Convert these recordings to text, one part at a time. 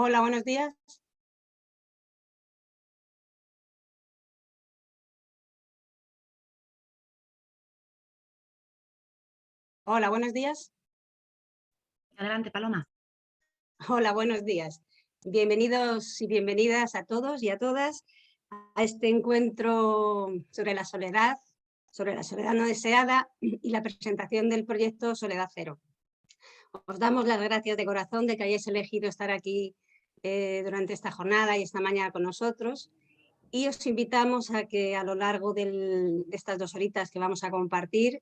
Hola, buenos días. Hola, buenos días. Adelante, Paloma. Hola, buenos días. Bienvenidos y bienvenidas a todos y a todas a este encuentro sobre la soledad no deseada y la presentación del proyecto Soledad Cero. Os damos las gracias de corazón de que hayáis elegido estar aquí durante esta jornada y esta mañana con nosotros, y os invitamos a que a lo largo de estas 2 horitas que vamos a compartir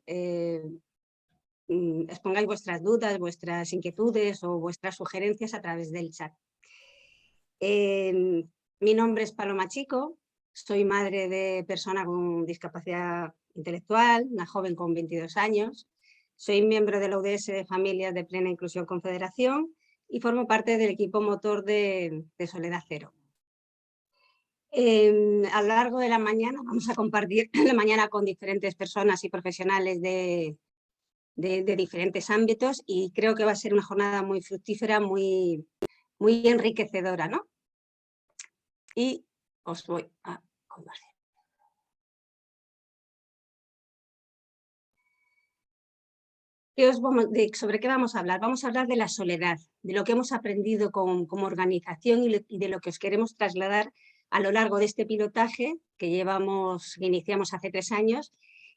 expongáis vuestras dudas, vuestras inquietudes o vuestras sugerencias a través del chat. Mi nombre es Paloma Chico, soy madre de persona con discapacidad intelectual, una joven con 22 años, soy miembro de la UDS de Familias de Plena Inclusión Confederación y formo parte del equipo motor de Soledad Cero. A lo largo de la mañana vamos a compartir la mañana con diferentes personas y profesionales de diferentes ámbitos, y creo que va a ser una jornada muy fructífera, muy enriquecedora, ¿no? Y os voy a compartir. ¿Sobre qué vamos a hablar? Vamos a hablar de la soledad, de lo que hemos aprendido como organización y de lo que os queremos trasladar a lo largo de este pilotaje que iniciamos hace 3 años,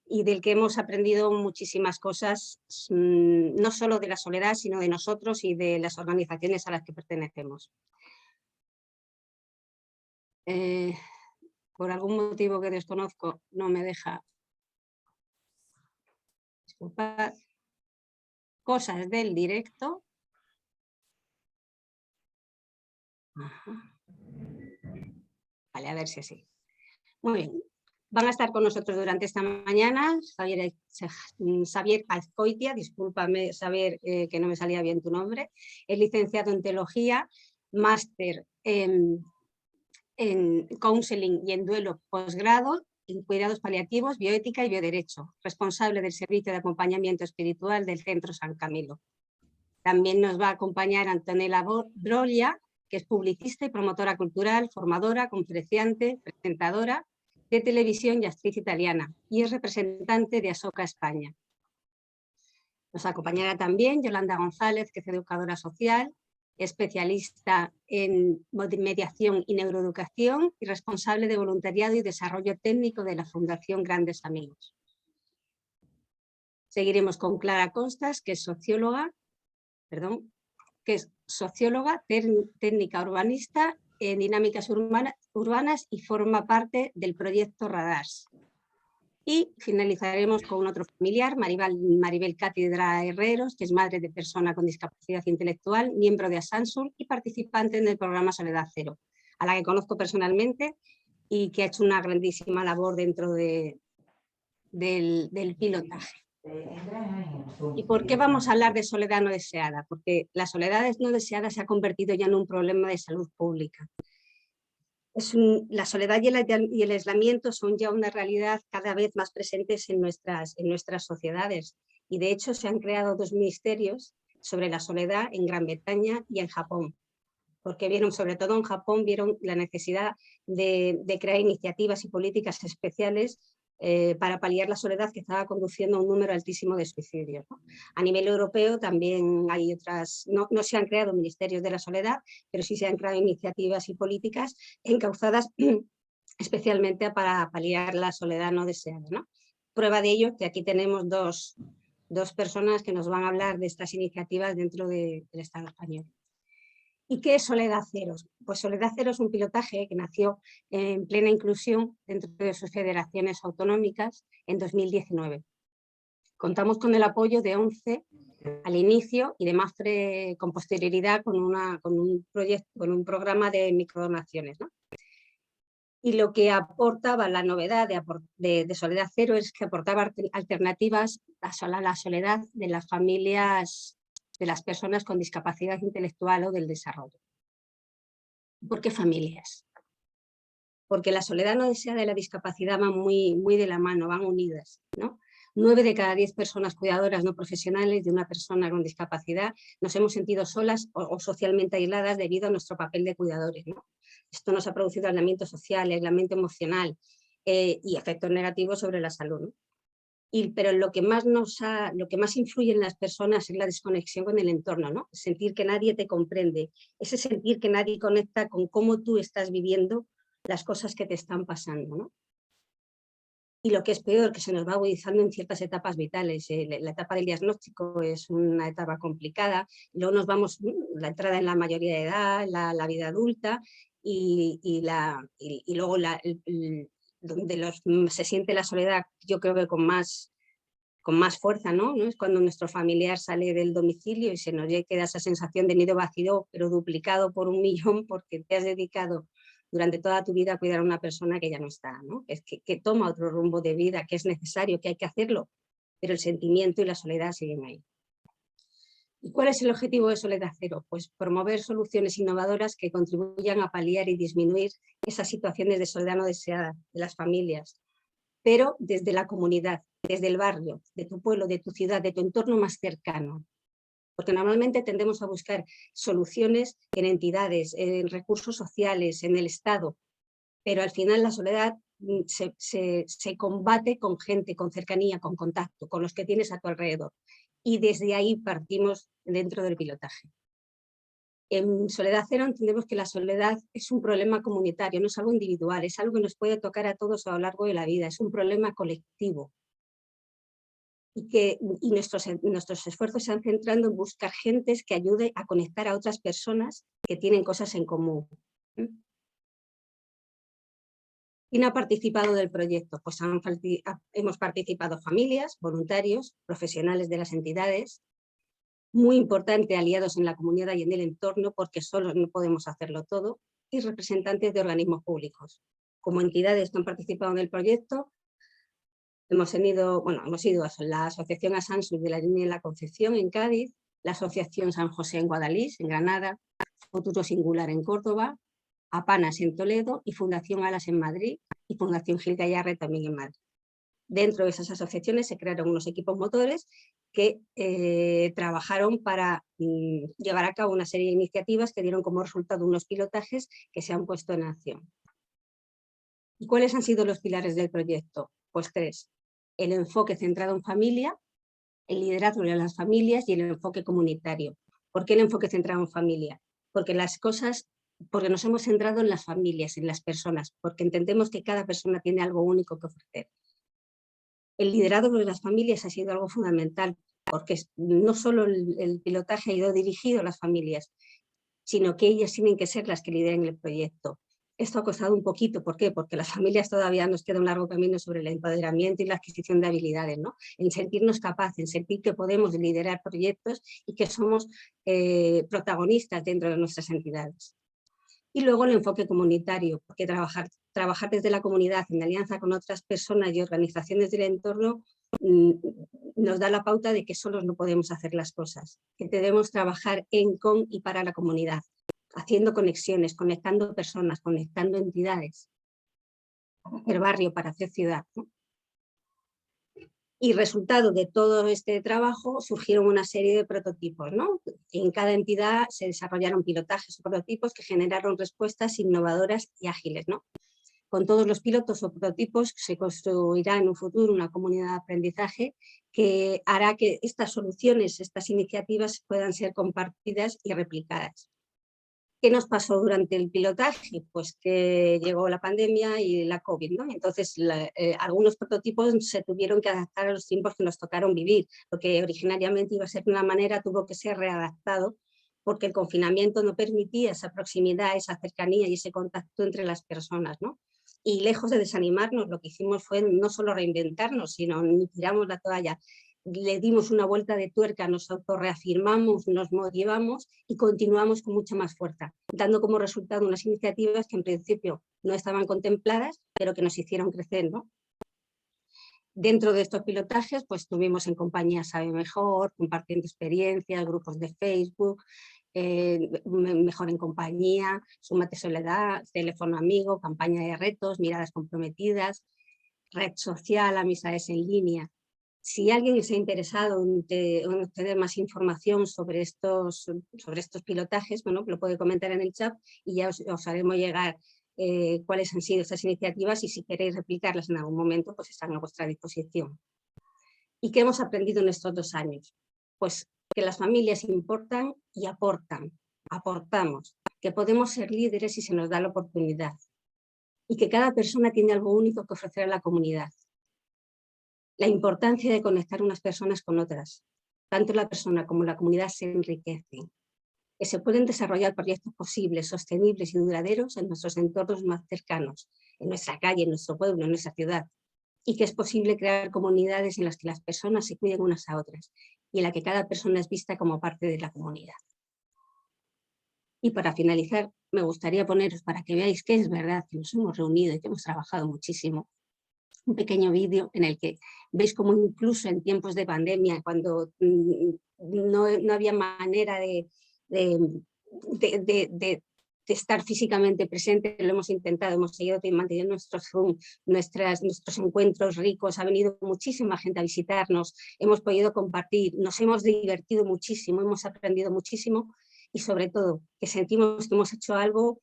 y del que hemos aprendido muchísimas cosas, no solo de la soledad, sino de nosotros y de las organizaciones a las que pertenecemos. Por algún motivo que desconozco no me deja. Disculpad. Cosas del directo. Ajá. Vale, a ver si así. Muy bien. Van a estar con nosotros durante esta mañana Xavier Azcoitia, discúlpame, Xavier, que no me salía bien tu nombre, es licenciado en Teología, máster en Counseling y en Duelo posgrado, en Cuidados Paliativos, Bioética y Bioderecho, responsable del Servicio de Acompañamiento Espiritual del Centro San Camilo. También nos va a acompañar Antonella Broglia, que es publicista y promotora cultural, formadora, conferenciante, presentadora de televisión y actriz italiana, y es representante de Asoka España. Nos acompañará también Yolanda González, que es educadora social, especialista en mediación y neuroeducación y responsable de voluntariado y desarrollo técnico de la Fundación Grandes Amigos. Seguiremos con Clara Costas, que es socióloga, técnica urbanista en dinámicas urbanas y forma parte del proyecto Radars. Y finalizaremos con otro familiar, Maribel Cátedra Herreros, que es madre de persona con discapacidad intelectual, miembro de Asansur y participante en el programa Soledad Cero, a la que conozco personalmente y que ha hecho una grandísima labor dentro del pilotaje. ¿Y por qué vamos a hablar de soledad no deseada? Porque la soledad no deseada se ha convertido ya en un problema de salud pública. La soledad y el aislamiento son ya una realidad cada vez más presentes en nuestras sociedades, y de hecho se han creado 2 ministerios sobre la soledad en Gran Bretaña y en Japón, porque sobre todo en Japón, vieron la necesidad de crear iniciativas y políticas especiales para paliar la soledad que estaba conduciendo a un número altísimo de suicidios, ¿no? A nivel europeo también hay otras, no se han creado ministerios de la soledad, pero sí se han creado iniciativas y políticas encauzadas especialmente para paliar la soledad no deseada, ¿no? Prueba de ello que aquí tenemos dos personas que nos van a hablar de estas iniciativas dentro del Estado español. ¿Y qué es Soledad Cero? Pues Soledad Cero es un pilotaje que nació en plena inclusión dentro de sus federaciones autonómicas en 2019. Contamos con el apoyo de 11 al inicio y de MAFRE con posterioridad con un programa de microdonaciones, ¿no? Y lo que aportaba, la novedad de Soledad Cero, es que aportaba alternativas a la soledad de las familias, de las personas con discapacidad intelectual o del desarrollo. ¿Por qué familias? Porque la soledad no deseada y la discapacidad van muy de la mano, van unidas, ¿no? 9 de cada 10 personas cuidadoras no profesionales de una persona con discapacidad nos hemos sentido solas o socialmente aisladas debido a nuestro papel de cuidadores, ¿no? Esto nos ha producido aislamiento social, aislamiento emocional y efectos negativos sobre la salud, ¿no? Pero lo que más influye en las personas es la desconexión con el entorno, ¿no? Sentir que nadie te comprende, ese sentir que nadie conecta con cómo tú estás viviendo las cosas que te están pasando, ¿no? Y lo que es peor, que se nos va agudizando en ciertas etapas vitales. La etapa del diagnóstico es una etapa complicada, luego nos vamos, la entrada en la mayoría de edad, la vida adulta, y luego donde se siente la soledad, yo creo que con más fuerza, ¿no? Es cuando nuestro familiar sale del domicilio y se nos queda esa sensación de nido vacío, pero duplicado por 1.000.000, porque te has dedicado durante toda tu vida a cuidar a una persona que ya no está, ¿no? Que toma otro rumbo de vida, que es necesario, que hay que hacerlo, pero el sentimiento y la soledad siguen ahí. ¿Y cuál es el objetivo de Soledad Cero? Pues promover soluciones innovadoras que contribuyan a paliar y disminuir esas situaciones de soledad no deseada de las familias, pero desde la comunidad, desde el barrio, de tu pueblo, de tu ciudad, de tu entorno más cercano. Porque normalmente tendemos a buscar soluciones en entidades, en recursos sociales, en el Estado, pero al final la soledad se combate con gente, con cercanía, con contacto, con los que tienes a tu alrededor. Y desde ahí partimos dentro del pilotaje. En Soledad Cero entendemos que la soledad es un problema comunitario, no es algo individual, es algo que nos puede tocar a todos a lo largo de la vida, es un problema colectivo. Y nuestros esfuerzos se han centrado en buscar gentes que ayude a conectar a otras personas que tienen cosas en común. ¿Quién ha participado del proyecto? Pues hemos participado familias, voluntarios, profesionales de las entidades, muy importante, aliados en la comunidad y en el entorno, porque solos no podemos hacerlo todo, y representantes de organismos públicos. Como entidades que han participado en el proyecto, hemos ido a la Asociación Asansus de la Línea de la Concepción en Cádiz, la Asociación San José en Guadalís, en Granada, Futuro Singular en Córdoba, APANAS en Toledo y Fundación Alas en Madrid y Fundación Gil Gayarre también en Madrid. Dentro de esas asociaciones se crearon unos equipos motores que trabajaron para llevar a cabo una serie de iniciativas que dieron como resultado unos pilotajes que se han puesto en acción. ¿Y cuáles han sido los pilares del proyecto? Pues 3. El enfoque centrado en familia, el liderazgo de las familias y el enfoque comunitario. ¿Por qué el enfoque centrado en familia? Porque nos hemos centrado en las familias, en las personas, porque entendemos que cada persona tiene algo único que ofrecer. El liderazgo de las familias ha sido algo fundamental, porque no solo el pilotaje ha ido dirigido a las familias, sino que ellas tienen que ser las que lideren el proyecto. Esto ha costado un poquito, ¿por qué? Porque las familias todavía nos queda un largo camino sobre el empoderamiento y la adquisición de habilidades, ¿no? En sentirnos capaces, en sentir que podemos liderar proyectos y que somos protagonistas dentro de nuestras entidades. Y luego el enfoque comunitario, porque trabajar desde la comunidad en alianza con otras personas y organizaciones del entorno nos da la pauta de que solos no podemos hacer las cosas, que debemos trabajar en, con y para la comunidad, haciendo conexiones, conectando personas, conectando entidades, para hacer barrio, para hacer ciudad, ¿no? Y resultado de todo este trabajo surgieron una serie de prototipos, ¿no? En cada entidad se desarrollaron pilotajes o prototipos que generaron respuestas innovadoras y ágiles, ¿no? Con todos los pilotos o prototipos se construirá en un futuro una comunidad de aprendizaje que hará que estas soluciones, estas iniciativas puedan ser compartidas y replicadas. ¿Qué nos pasó durante el pilotaje? Pues que llegó la pandemia y la COVID, ¿no? Entonces, algunos prototipos se tuvieron que adaptar a los tiempos que nos tocaron vivir. Lo que originariamente iba a ser de una manera tuvo que ser readaptado porque el confinamiento no permitía esa proximidad, esa cercanía y ese contacto entre las personas, ¿no? Y lejos de desanimarnos, lo que hicimos fue no solo reinventarnos, sino ni tiramos la toalla, le dimos una vuelta de tuerca, nos autorreafirmamos, nos motivamos y continuamos con mucha más fuerza, dando como resultado unas iniciativas que en principio no estaban contempladas, pero que nos hicieron crecer, ¿no? Dentro de estos pilotajes, pues tuvimos en Compañía Sabe Mejor, compartiendo experiencias, grupos de Facebook, Mejor en Compañía, Súmate Soledad, Teléfono Amigo, campaña de retos, miradas comprometidas, red social, amistades en línea. Si alguien está interesado en obtener más información sobre estos pilotajes, bueno, lo puede comentar en el chat y ya os haremos llegar cuáles han sido estas iniciativas y si queréis replicarlas en algún momento, pues están a vuestra disposición. ¿Y qué hemos aprendido en estos 2 años? Pues que las familias importan y aportamos, que podemos ser líderes si se nos da la oportunidad y que cada persona tiene algo único que ofrecer a la comunidad. La importancia de conectar unas personas con otras. Tanto la persona como la comunidad se enriquecen. Que se pueden desarrollar proyectos posibles, sostenibles y duraderos en nuestros entornos más cercanos, en nuestra calle, en nuestro pueblo, en nuestra ciudad. Y que es posible crear comunidades en las que las personas se cuiden unas a otras y en la que cada persona es vista como parte de la comunidad. Y para finalizar, me gustaría poneros, para que veáis que es verdad que nos hemos reunido y que hemos trabajado muchísimo, un pequeño vídeo en el que veis cómo incluso en tiempos de pandemia, cuando no había manera de estar físicamente presente, lo hemos intentado, hemos seguido manteniendo nuestros Zoom, nuestros encuentros ricos, ha venido muchísima gente a visitarnos, hemos podido compartir, nos hemos divertido muchísimo, hemos aprendido muchísimo y sobre todo que sentimos que hemos hecho algo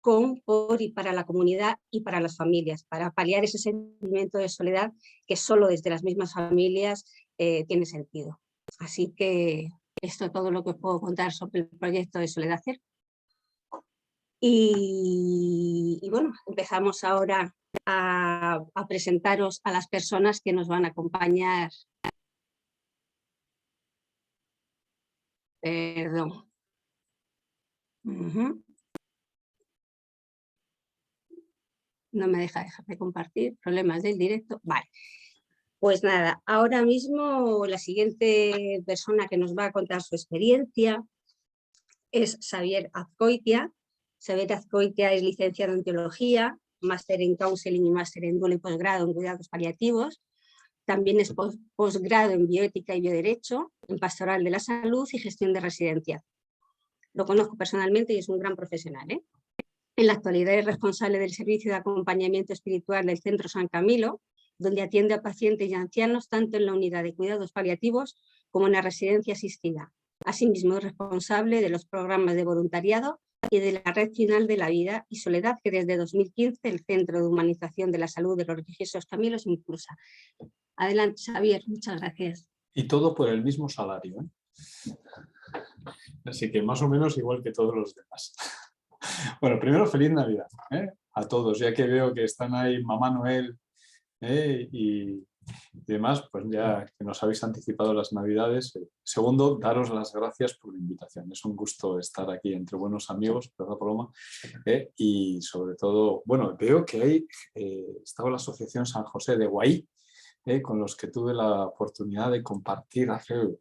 con, por y para la comunidad y para las familias, para paliar ese sentimiento de soledad que solo desde las mismas familias tiene sentido. Así que esto es todo lo que os puedo contar sobre el proyecto de Soledad Cero. Y bueno, empezamos ahora a presentaros a las personas que nos van a acompañar. Perdón. No me deja de compartir, problemas del directo. Vale. Pues nada, ahora mismo la siguiente persona que nos va a contar su experiencia es Xavier Azcoitia. Xavier Azcoitia es licenciado en Teología, máster en Counseling y máster en duelo y posgrado en Cuidados Paliativos. También es posgrado en Bioética y Bioderecho, en Pastoral de la Salud y Gestión de Residencia. Lo conozco personalmente y es un gran profesional, ¿eh? En la actualidad es responsable del Servicio de Acompañamiento Espiritual del Centro San Camilo, donde atiende a pacientes y ancianos tanto en la unidad de cuidados paliativos como en la residencia asistida. Asimismo, es responsable de los programas de voluntariado y de la Red Final de la Vida y Soledad, que desde 2015 el Centro de Humanización de la Salud de los Religiosos Camilos impulsa. Adelante, Xavier, muchas gracias. Y todo por el mismo salario, ¿eh? Así que más o menos igual que todos los demás. Bueno, primero feliz Navidad, ¿eh? A todos, ya que veo que están ahí Mamá Noel y demás, pues ya que nos habéis anticipado las Navidades. Segundo, daros las gracias por la invitación. Es un gusto estar aquí entre buenos amigos, ¿verdad, Paloma? Y sobre todo, bueno, veo que hay, estaba la Asociación San José de Guaí, con los que tuve la oportunidad de compartir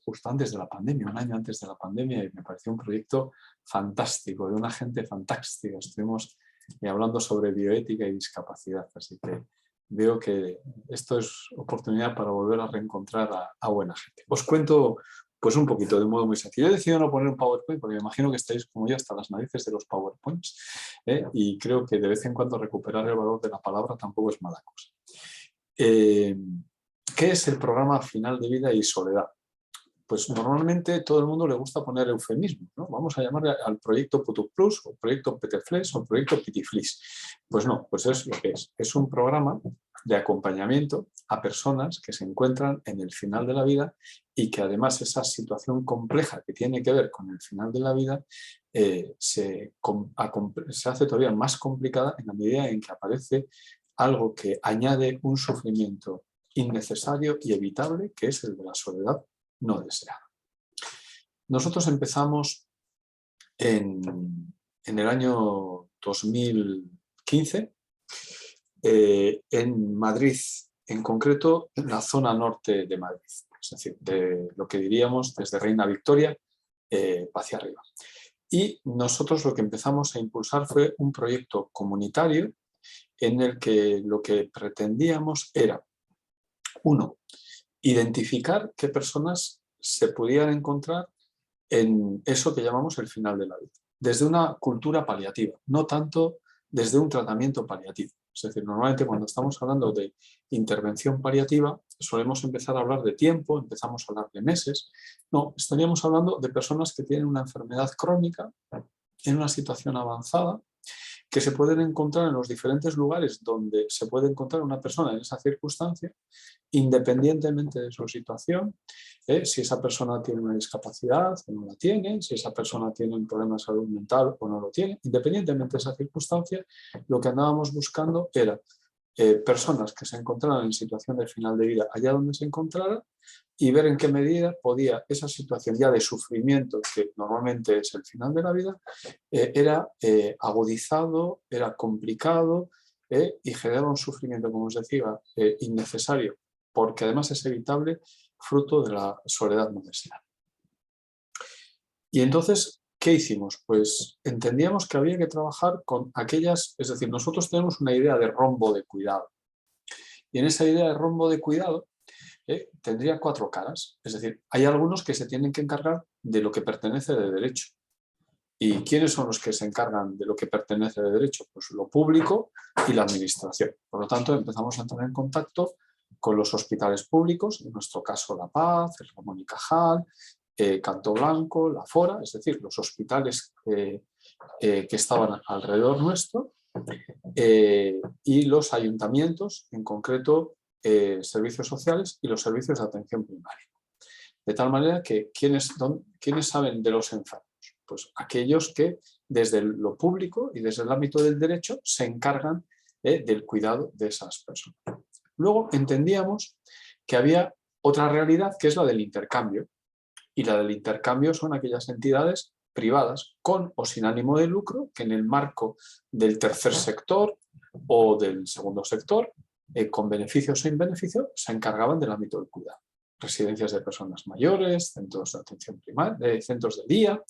justo antes de la pandemia, un año antes de la pandemia, y me pareció un proyecto fantástico, de una gente fantástica. Estuvimos hablando sobre bioética y discapacidad, así que veo que esto es oportunidad para volver a reencontrar a buena gente. Os cuento pues un poquito de modo muy sencillo. Yo he decidido no poner un PowerPoint porque me imagino que estáis como yo hasta las narices de los PowerPoints, y creo que de vez en cuando recuperar el valor de la palabra tampoco es mala cosa. ¿Qué es el programa Final de Vida y Soledad? Pues normalmente todo el mundo le gusta poner eufemismos, ¿no? Vamos a llamar al proyecto Putuc Plus, o proyecto Petefles, o proyecto Pitiflis. Pues no, pues es lo que es. Es un programa de acompañamiento a personas que se encuentran en el final de la vida y que además esa situación compleja que tiene que ver con el final de la vida se hace todavía más complicada en la medida en que aparece algo que añade un sufrimiento innecesario y evitable, que es el de la soledad no deseada. Nosotros empezamos en el año 2015 en Madrid, en concreto en la zona norte de Madrid, es decir, de lo que diríamos desde Reina Victoria hacia arriba. Y nosotros lo que empezamos a impulsar fue un proyecto comunitario en el que lo que pretendíamos era, uno, identificar qué personas se pudieran encontrar en eso que llamamos el final de la vida, desde una cultura paliativa, no tanto desde un tratamiento paliativo. Es decir, normalmente cuando estamos hablando de intervención paliativa solemos empezar a hablar de tiempo, empezamos a hablar de meses. No, estaríamos hablando de personas que tienen una enfermedad crónica en una situación avanzada, que se pueden encontrar en los diferentes lugares donde se puede encontrar una persona en esa circunstancia, independientemente de su situación, si esa persona tiene una discapacidad o no la tiene, si esa persona tiene un problema de salud mental o no lo tiene, independientemente de esa circunstancia, lo que andábamos buscando era personas que se encontraran en situación de final de vida allá donde se encontrara y ver en qué medida podía esa situación ya de sufrimiento, que normalmente es el final de la vida, era agudizado, era complicado y generaba un sufrimiento, como os decía, innecesario, porque además es evitable fruto de la soledad no deseada. Y entonces, ¿qué hicimos? Pues entendíamos que había que trabajar con aquellas, es decir, nosotros tenemos una idea de rombo de cuidado. Y en esa idea de rombo de cuidado tendría 4 caras. Es decir, hay algunos que se tienen que encargar de lo que pertenece de derecho. ¿Y quiénes son los que se encargan de lo que pertenece de derecho? Pues lo público y la administración. Por lo tanto, empezamos a entrar en contacto con los hospitales públicos, en nuestro caso La Paz, el Ramón y Cajal, Canto Blanco, La Fora, es decir, los hospitales que estaban alrededor nuestro, y los ayuntamientos, en concreto servicios sociales y los servicios de atención primaria. De tal manera que ¿quiénes saben de los enfermos? Pues aquellos que desde lo público y desde el ámbito del derecho se encargan del cuidado de esas personas. Luego entendíamos que había otra realidad que es la del intercambio. Y la del intercambio son aquellas entidades privadas con o sin ánimo de lucro que en el marco del tercer sector o del segundo sector, con beneficios o sin beneficios, se encargaban del ámbito del cuidado. Residencias de personas mayores, centros de atención primaria, centros de día,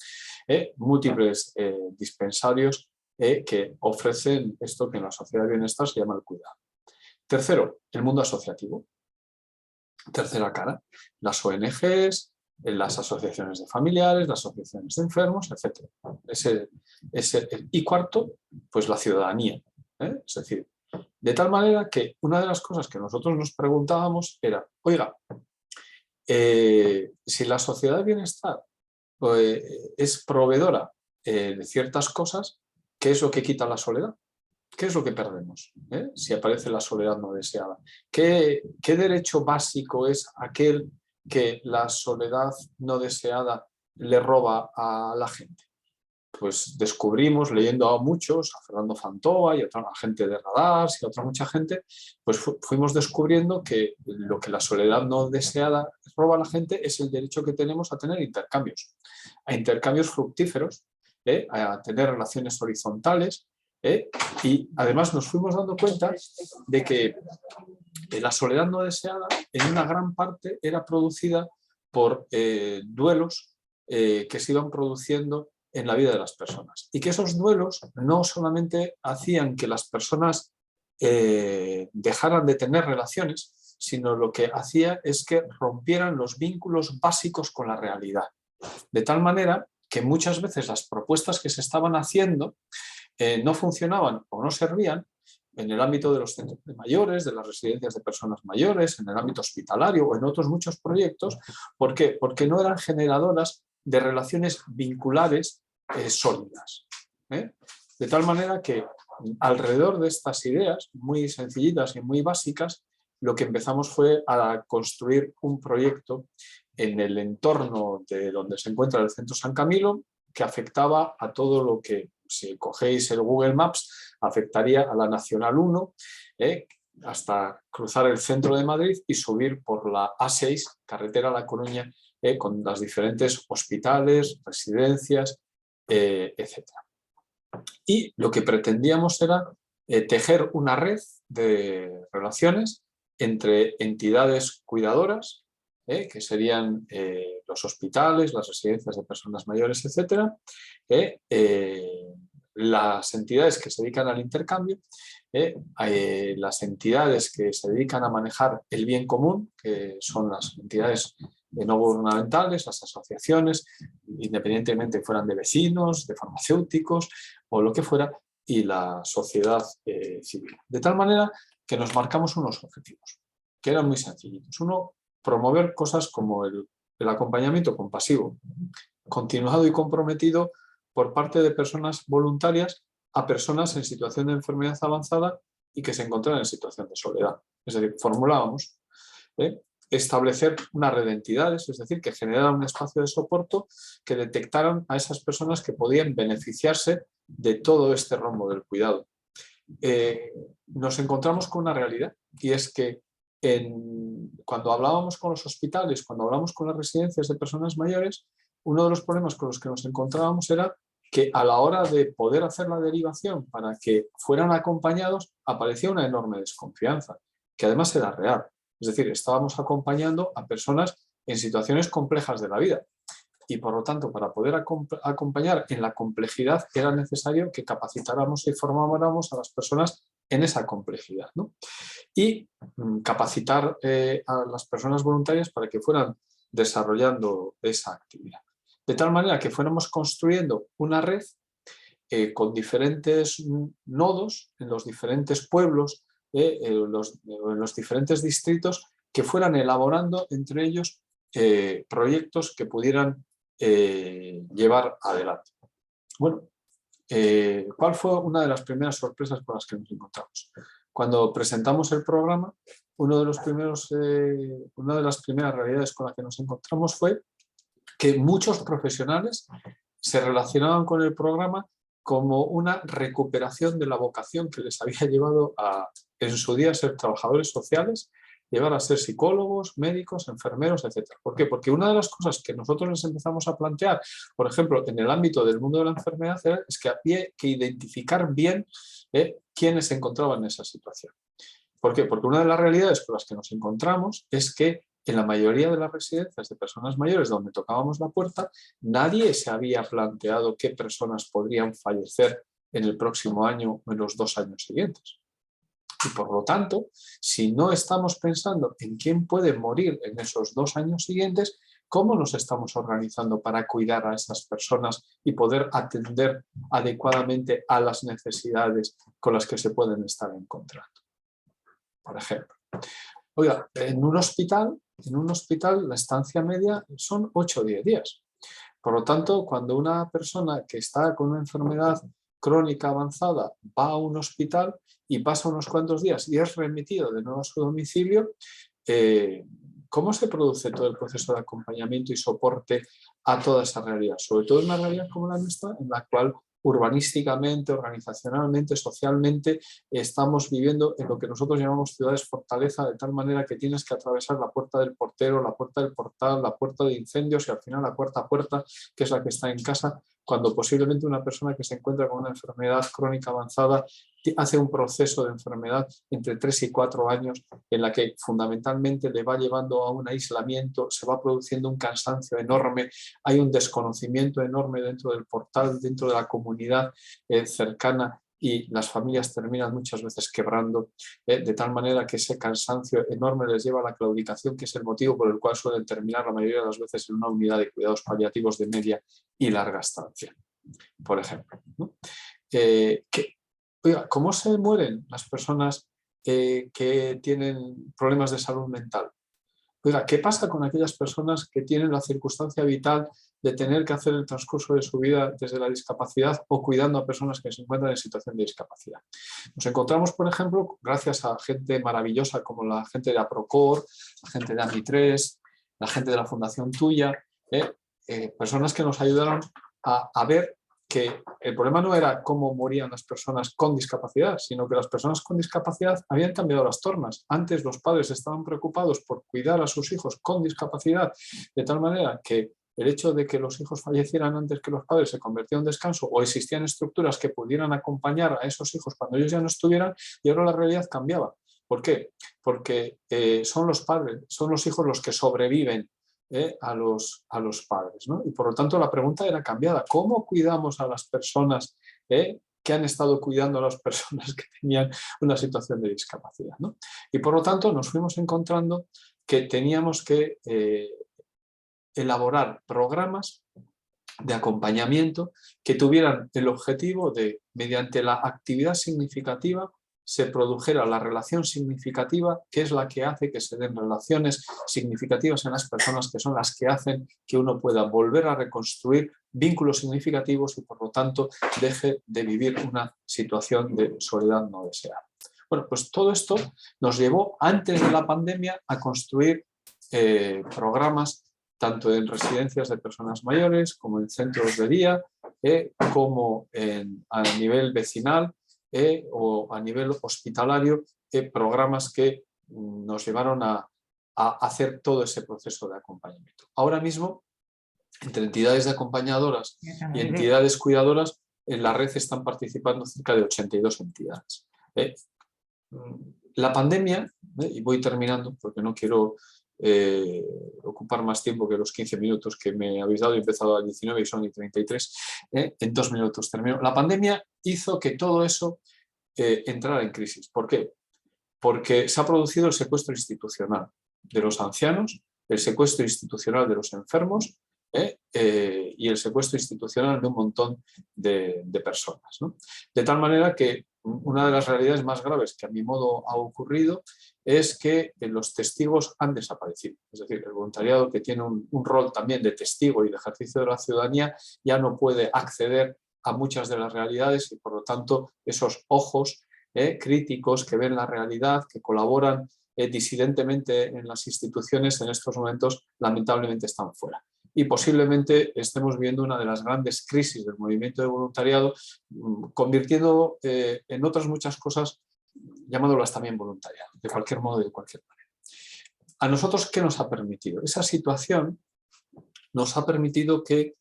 múltiples dispensarios que ofrecen esto que en la sociedad de bienestar se llama el cuidado. Tercero, el mundo asociativo. Tercera cara, las ONGs, las asociaciones de familiares, las asociaciones de enfermos, etc. Y cuarto, pues la ciudadanía. Es decir, de tal manera que una de las cosas que nosotros nos preguntábamos era, oiga, si la sociedad de bienestar es proveedora de ciertas cosas, ¿qué es lo que quita la soledad? ¿Qué es lo que perdemos si aparece la soledad no deseada? ¿Qué derecho básico es aquel que la soledad no deseada le roba a la gente? Pues descubrimos, leyendo a muchos, a Fernando Fantova y a otra gente de Radars y a otra mucha gente, pues fuimos descubriendo que lo que la soledad no deseada roba a la gente es el derecho que tenemos a tener intercambios, a intercambios fructíferos, a tener relaciones horizontales, y además nos fuimos dando cuenta de que la soledad no deseada en una gran parte era producida por duelos que se iban produciendo en la vida de las personas. Y que esos duelos no solamente hacían que las personas dejaran de tener relaciones, sino lo que hacía es que rompieran los vínculos básicos con la realidad. De tal manera que muchas veces las propuestas que se estaban haciendo no funcionaban o no servían en el ámbito de los centros de mayores, de las residencias de personas mayores, en el ámbito hospitalario o en otros muchos proyectos. ¿Por qué? Porque no eran generadoras de relaciones vinculares sólidas. De tal manera que alrededor de estas ideas muy sencillitas y muy básicas, lo que empezamos fue a construir un proyecto en el entorno de donde se encuentra el Centro San Camilo, que afectaba a todo lo que, si cogéis el Google Maps, afectaría a la Nacional 1, hasta cruzar el centro de Madrid y subir por la A6, carretera a La Coruña, con las diferentes hospitales, residencias, etc. Y lo que pretendíamos era tejer una red de relaciones entre entidades cuidadoras, que serían los hospitales, las residencias de personas mayores, etc., las entidades que se dedican al intercambio, las entidades que se dedican a manejar el bien común, que son las entidades no gubernamentales, las asociaciones, independientemente fueran de vecinos, de farmacéuticos o lo que fuera, y la sociedad civil. De tal manera que nos marcamos unos objetivos, que eran muy sencillitos. Uno, promover cosas como el acompañamiento compasivo, continuado y comprometido por parte de personas voluntarias a personas en situación de enfermedad avanzada y que se encontraban en situación de soledad. Es decir, formulábamos establecer una red de entidades, es decir, que generaran un espacio de soporte que detectaran a esas personas que podían beneficiarse de todo este rombo del cuidado. Nos encontramos con una realidad, y es que cuando hablábamos con los hospitales, cuando hablamos con las residencias de personas mayores, uno de los problemas con los que nos encontrábamos era que a la hora de poder hacer la derivación para que fueran acompañados, aparecía una enorme desconfianza, que además era real. Es decir, estábamos acompañando a personas en situaciones complejas de la vida. Y por lo tanto, para poder acompañar en la complejidad era necesario que capacitáramos y formáramos a las personas en esa complejidad, ¿no? Y capacitar a las personas voluntarias para que fueran desarrollando esa actividad. De tal manera que fuéramos construyendo una red con diferentes nodos en los diferentes pueblos, en los diferentes distritos, que fueran elaborando entre ellos proyectos que pudieran llevar adelante. Bueno, ¿cuál fue una de las primeras sorpresas con las que nos encontramos? Cuando presentamos el programa, una de las primeras realidades con las que nos encontramos fue que muchos profesionales se relacionaban con el programa como una recuperación de la vocación que les había llevado en su día a ser trabajadores sociales, llevar a ser psicólogos, médicos, enfermeros, etc. ¿Por qué? Porque una de las cosas que nosotros les empezamos a plantear, por ejemplo, en el ámbito del mundo de la enfermedad, es que había que identificar bien quiénes se encontraban en esa situación. ¿Por qué? Porque una de las realidades con las que nos encontramos es que en la mayoría de las residencias de personas mayores donde tocábamos la puerta, nadie se había planteado qué personas podrían fallecer en el próximo año o en los 2 años siguientes. Y por lo tanto, si no estamos pensando en quién puede morir en esos 2 años siguientes, ¿cómo nos estamos organizando para cuidar a esas personas y poder atender adecuadamente a las necesidades con las que se pueden estar encontrando? Por ejemplo, oiga, en un hospital la estancia media son 8 o 10 días. Por lo tanto, cuando una persona que está con una enfermedad crónica avanzada va a un hospital y pasa unos cuantos días y es remitido de nuevo a su domicilio, ¿cómo se produce todo el proceso de acompañamiento y soporte a toda esa realidad? Sobre todo en una realidad como la nuestra, en la cual urbanísticamente, organizacionalmente, socialmente, estamos viviendo en lo que nosotros llamamos ciudades fortaleza, de tal manera que tienes que atravesar la puerta del portero, la puerta del portal, la puerta de incendios y al final la cuarta puerta, que es la que está en casa, cuando posiblemente una persona que se encuentra con una enfermedad crónica avanzada hace un proceso de enfermedad entre 3 y 4 años en la que fundamentalmente le va llevando a un aislamiento, se va produciendo un cansancio enorme, hay un desconocimiento enorme dentro del portal, dentro de la comunidad cercana, y las familias terminan muchas veces quebrando, de tal manera que ese cansancio enorme les lleva a la claudicación, que es el motivo por el cual suelen terminar la mayoría de las veces en una unidad de cuidados paliativos de media y larga estancia, por ejemplo, ¿no? Oiga, ¿cómo se mueren las personas que tienen problemas de salud mental? Oiga, ¿qué pasa con aquellas personas que tienen la circunstancia vital de tener que hacer el transcurso de su vida desde la discapacidad o cuidando a personas que se encuentran en situación de discapacidad? Nos encontramos, por ejemplo, gracias a gente maravillosa como la gente de APROCOR, la gente de AMI3, la gente de la Fundación Tuya, personas que nos ayudaron a ver que el problema no era cómo morían las personas con discapacidad, sino que las personas con discapacidad habían cambiado las tornas. Antes los padres estaban preocupados por cuidar a sus hijos con discapacidad, de tal manera que el hecho de que los hijos fallecieran antes que los padres se convertía en un descanso, o existían estructuras que pudieran acompañar a esos hijos cuando ellos ya no estuvieran, y ahora la realidad cambiaba. ¿Por qué? Porque son los padres, son los hijos los que sobreviven a los padres, ¿no? Y por lo tanto la pregunta era cambiada. ¿Cómo cuidamos a las personas que han estado cuidando a las personas que tenían una situación de discapacidad, ¿no? Y por lo tanto nos fuimos encontrando que teníamos que elaborar programas de acompañamiento que tuvieran el objetivo de, mediante la actividad significativa, se produjera la relación significativa, que es la que hace que se den relaciones significativas en las personas, que son las que hacen que uno pueda volver a reconstruir vínculos significativos y por lo tanto deje de vivir una situación de soledad no deseada. Bueno, pues todo esto nos llevó antes de la pandemia a construir programas tanto en residencias de personas mayores como en centros de día, como a nivel vecinal, o a nivel hospitalario, programas que nos llevaron a hacer todo ese proceso de acompañamiento. Ahora mismo, entre entidades de acompañadoras y entidades cuidadoras, en la red están participando cerca de 82 entidades. La pandemia, y voy terminando porque no quiero ocupar más tiempo que los 15 minutos que me habéis dado, he empezado a 19 y son y 33, en 2 minutos termino. La pandemia hizo que todo eso entrara en crisis. ¿Por qué? Porque se ha producido el secuestro institucional de los ancianos, el secuestro institucional de los enfermos y el secuestro institucional de un montón de personas, ¿no? De tal manera que una de las realidades más graves que a mi modo ha ocurrido es que los testigos han desaparecido. Es decir, el voluntariado, que tiene un rol también de testigo y de ejercicio de la ciudadanía, ya no puede acceder a muchas de las realidades y por lo tanto esos ojos críticos que ven la realidad, que colaboran disidentemente en las instituciones, en estos momentos lamentablemente están fuera. Y posiblemente estemos viendo una de las grandes crisis del movimiento de voluntariado, convirtiendo en otras muchas cosas, llamándolas también voluntariado, de cualquier modo y de cualquier manera. ¿A nosotros qué nos ha permitido? Esa situación nos ha permitido que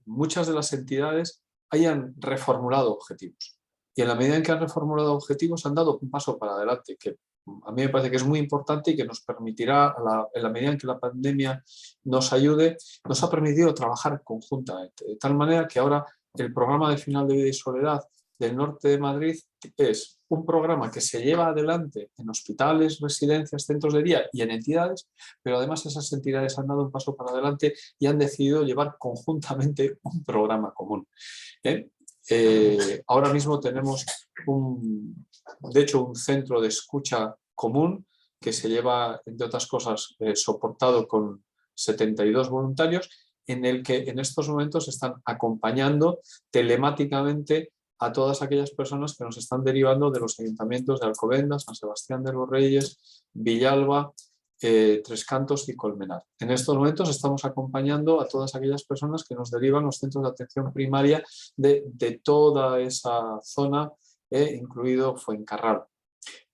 muchas de las entidades hayan reformulado objetivos. Y en la medida en que han reformulado objetivos han dado un paso para adelante, que a mí me parece que es muy importante y que nos permitirá, en la medida en que la pandemia nos ayude, nos ha permitido trabajar conjuntamente. De tal manera que ahora el programa de final de vida y soledad del norte de Madrid es un programa que se lleva adelante en hospitales, residencias, centros de día y en entidades, pero además esas entidades han dado un paso para adelante y han decidido llevar conjuntamente un programa común. Ahora mismo tenemos de hecho un centro de escucha común que se lleva, entre otras cosas, soportado con 72 voluntarios, en el que en estos momentos están acompañando telemáticamente a todas aquellas personas que nos están derivando de los ayuntamientos de Alcobendas, San Sebastián de los Reyes, Villalba, Tres Cantos y Colmenar. En estos momentos estamos acompañando a todas aquellas personas que nos derivan los centros de atención primaria de toda esa zona, incluido Fuencarral.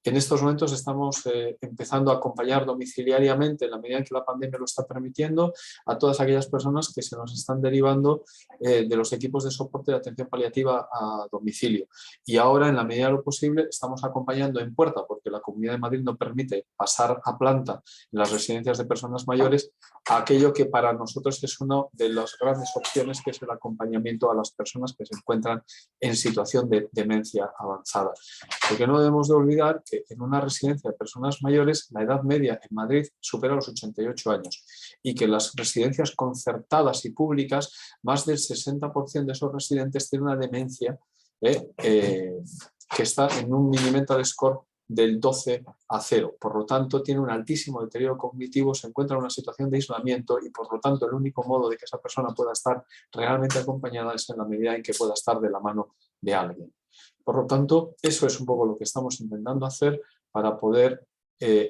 En estos momentos estamos empezando a acompañar domiciliariamente, en la medida en que la pandemia lo está permitiendo, a todas aquellas personas que se nos están derivando de los equipos de soporte de atención paliativa a domicilio. Y ahora, en la medida de lo posible, estamos acompañando en puerta, porque la Comunidad de Madrid no permite pasar a planta en las residencias de personas mayores, a aquello que para nosotros es una de las grandes opciones, que es el acompañamiento a las personas que se encuentran en situación de demencia avanzada. Porque no debemos de olvidar que en una residencia de personas mayores la edad media en Madrid supera los 88 años y que las residencias concertadas y públicas, más del 60% de esos residentes tienen una demencia que está en un Mini-Mental Score del 12 a 0. Por lo tanto, tiene un altísimo deterioro cognitivo, se encuentra en una situación de aislamiento y por lo tanto el único modo de que esa persona pueda estar realmente acompañada es en la medida en que pueda estar de la mano de alguien. Por lo tanto, eso es un poco lo que estamos intentando hacer para poder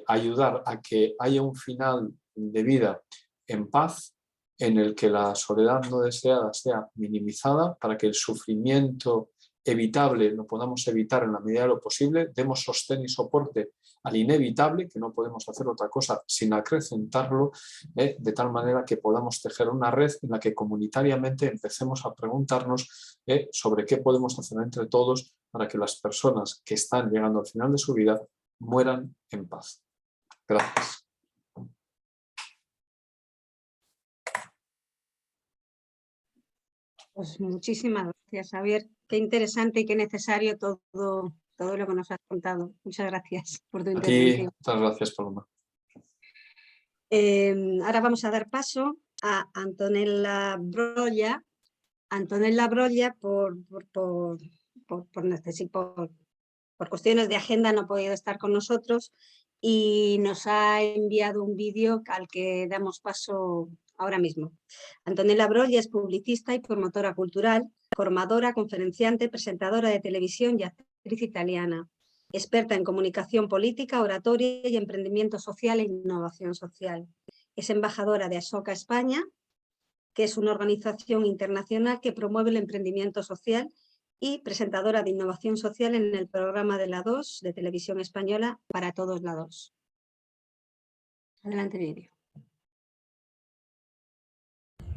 ayudar a que haya un final de vida en paz, en el que la soledad no deseada sea minimizada, para que el sufrimiento evitable lo podamos evitar en la medida de lo posible, demos sostén y soporte al inevitable, que no podemos hacer otra cosa sin acrecentarlo, de tal manera que podamos tejer una red en la que comunitariamente empecemos a preguntarnos sobre qué podemos hacer entre todos para que las personas que están llegando al final de su vida mueran en paz. Gracias. Pues muchísimas gracias, Xavier. Qué interesante y qué necesario todo lo que nos has contado. Muchas gracias por tu intervención. Muchas gracias, Paloma. Ahora vamos a dar paso a Antonella Brolla. Antonella Brolla, por cuestiones de agenda, no ha podido estar con nosotros y nos ha enviado un vídeo al que damos paso ahora mismo. Antonella Brolla es publicista y promotora cultural, formadora, conferenciante, presentadora de televisión y actriz italiana, experta en comunicación política, oratoria y emprendimiento social e innovación social. Es embajadora de Ashoka España, que es una organización internacional que promueve el emprendimiento social, y presentadora de innovación social en el programa de La 2 de Televisión Española, Para Todos La 2. Adelante, vídeo.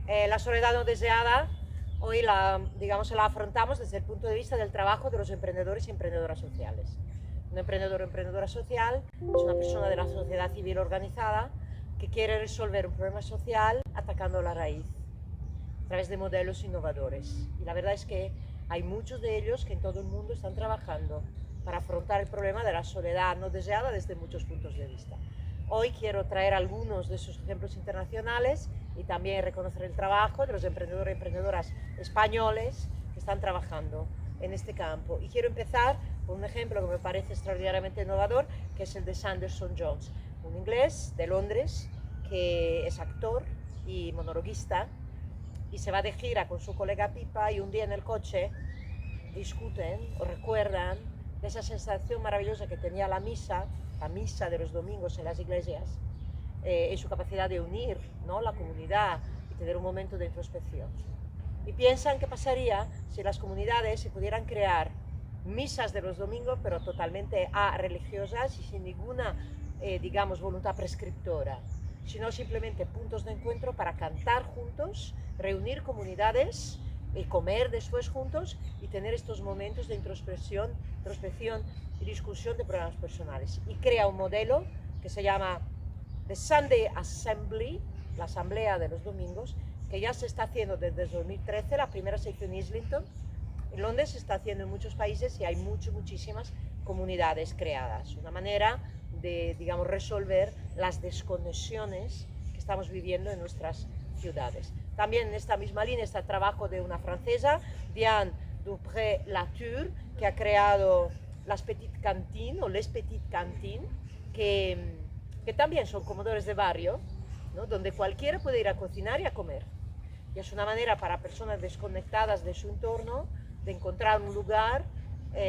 La soledad no deseada, hoy la afrontamos desde el punto de vista del trabajo de los emprendedores y emprendedoras sociales. Un emprendedor o emprendedora social es una persona de la sociedad civil organizada que quiere resolver un problema social atacando la raíz a través de modelos innovadores. Y la verdad es que hay muchos de ellos que en todo el mundo están trabajando para afrontar el problema de la soledad no deseada desde muchos puntos de vista. Hoy quiero traer algunos de esos ejemplos internacionales y también reconocer el trabajo de los emprendedores y emprendedoras españoles que están trabajando en este campo. Y quiero empezar con un ejemplo que me parece extraordinariamente innovador, que es el de Sanderson Jones, un inglés de Londres que es actor y monologuista, y se va de gira con su colega Pipa, y un día en el coche discuten o recuerdan de esa sensación maravillosa que tenía la misa de los domingos en las iglesias, y su capacidad de unir, ¿no?, la comunidad y tener un momento de introspección. Y piensan qué pasaría si las comunidades se pudieran crear misas de los domingos, pero totalmente religiosas y sin ninguna, voluntad prescriptora, sino simplemente puntos de encuentro para cantar juntos, reunir comunidades y comer después juntos y tener estos momentos de introspección y discusión de problemas personales. Y crea un modelo que se llama The Sunday Assembly, la asamblea de los domingos, que ya se está haciendo desde 2013, la primera se hizo en Islington. En Londres se está haciendo en muchos países y hay muchísimas comunidades creadas. Una manera de, resolver las desconexiones que estamos viviendo en nuestras ciudades. También en esta misma línea está el trabajo de una francesa, Diane Dupré-Latour, que ha creado las Petites Cantines o Les Petites Cantines, que también son comedores de barrio, ¿no?, donde cualquiera puede ir a cocinar y a comer. Y es una manera para personas desconectadas de su entorno de encontrar un lugar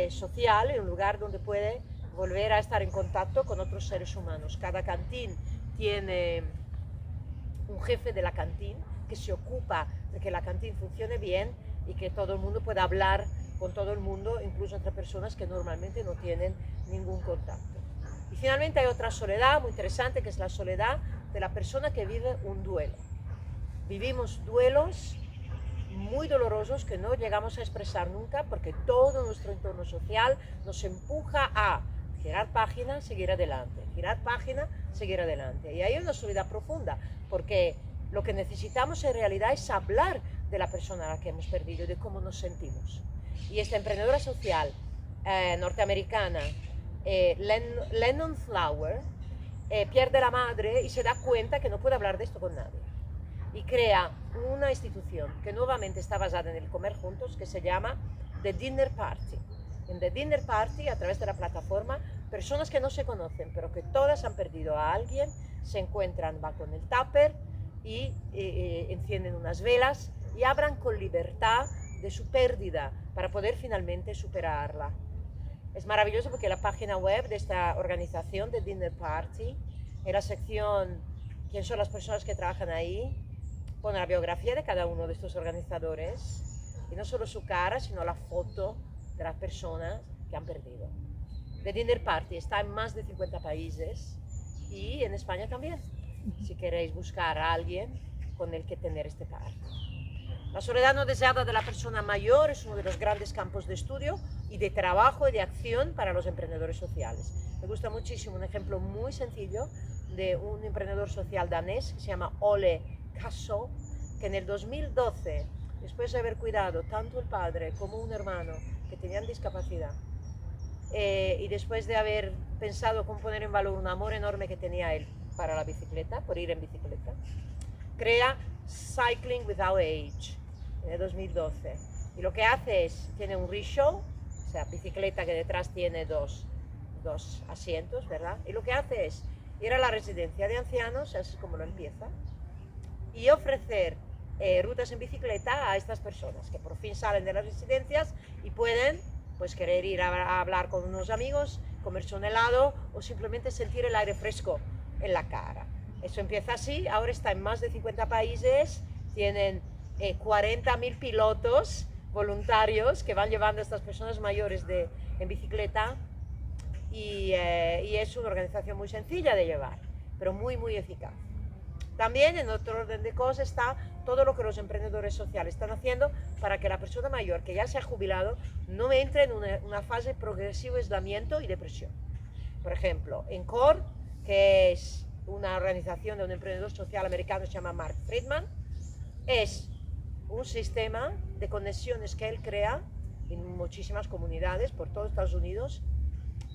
social, un lugar donde puede volver a estar en contacto con otros seres humanos. Cada cantín tiene un jefe de la cantín que se ocupa de que la cantín funcione bien y que todo el mundo pueda hablar con todo el mundo, incluso entre personas que normalmente no tienen ningún contacto. Y finalmente hay otra soledad muy interesante, que es la soledad de la persona que vive un duelo. Vivimos duelos muy dolorosos que no llegamos a expresar nunca porque todo nuestro entorno social nos empuja a girar página, seguir adelante, girar página, seguir adelante. Y hay una soledad profunda porque lo que necesitamos en realidad es hablar de la persona a la que hemos perdido y de cómo nos sentimos. Y esta emprendedora social norteamericana, Lennon Flower, pierde la madre y se da cuenta que no puede hablar de esto con nadie. Y crea una institución que nuevamente está basada en el comer juntos, que se llama The Dinner Party. En The Dinner Party, a través de la plataforma, personas que no se conocen, pero que todas han perdido a alguien, se encuentran, van con el tupper y encienden unas velas y hablan con libertad de su pérdida para poder finalmente superarla. Es maravilloso porque la página web de esta organización de Dinner Party, en la sección ¿quién son las personas que trabajan ahí?, pone la biografía de cada uno de estos organizadores y no solo su cara, sino la foto de las personas que han perdido. The Dinner Party está en más de 50 países y en España también, si queréis buscar a alguien con el que tener este party. La soledad no deseada de la persona mayor es uno de los grandes campos de estudio y de trabajo y de acción para los emprendedores sociales. Me gusta muchísimo un ejemplo muy sencillo de un emprendedor social danés que se llama Ole Casso, que en el 2012, después de haber cuidado tanto el padre como un hermano que tenían discapacidad, y después de haber pensado cómo poner en valor un amor enorme que tenía él para la bicicleta, por ir en bicicleta, crea Cycling Without Age en el 2012. Y lo que hace es, tiene un rickshaw, o sea, bicicleta que detrás tiene dos asientos, ¿verdad? Y lo que hace es ir a la residencia de ancianos, así es como lo empieza, y ofrecer rutas en bicicleta a estas personas que por fin salen de las residencias y pueden pues querer ir a hablar con unos amigos, comerse un helado o simplemente sentir el aire fresco en la cara. Eso empieza así, ahora está en más de 50 países, tienen 40.000 pilotos voluntarios que van llevando a estas personas mayores en bicicleta y es una organización muy sencilla de llevar, pero muy, muy eficaz. También en otro orden de cosas está todo lo que los emprendedores sociales están haciendo para que la persona mayor que ya se ha jubilado no entre en una fase de progresivo aislamiento y depresión. Por ejemplo, ENCORE, que es una organización de un emprendedor social americano que se llama Mark Friedman, es un sistema de conexiones que él crea en muchísimas comunidades por todo Estados Unidos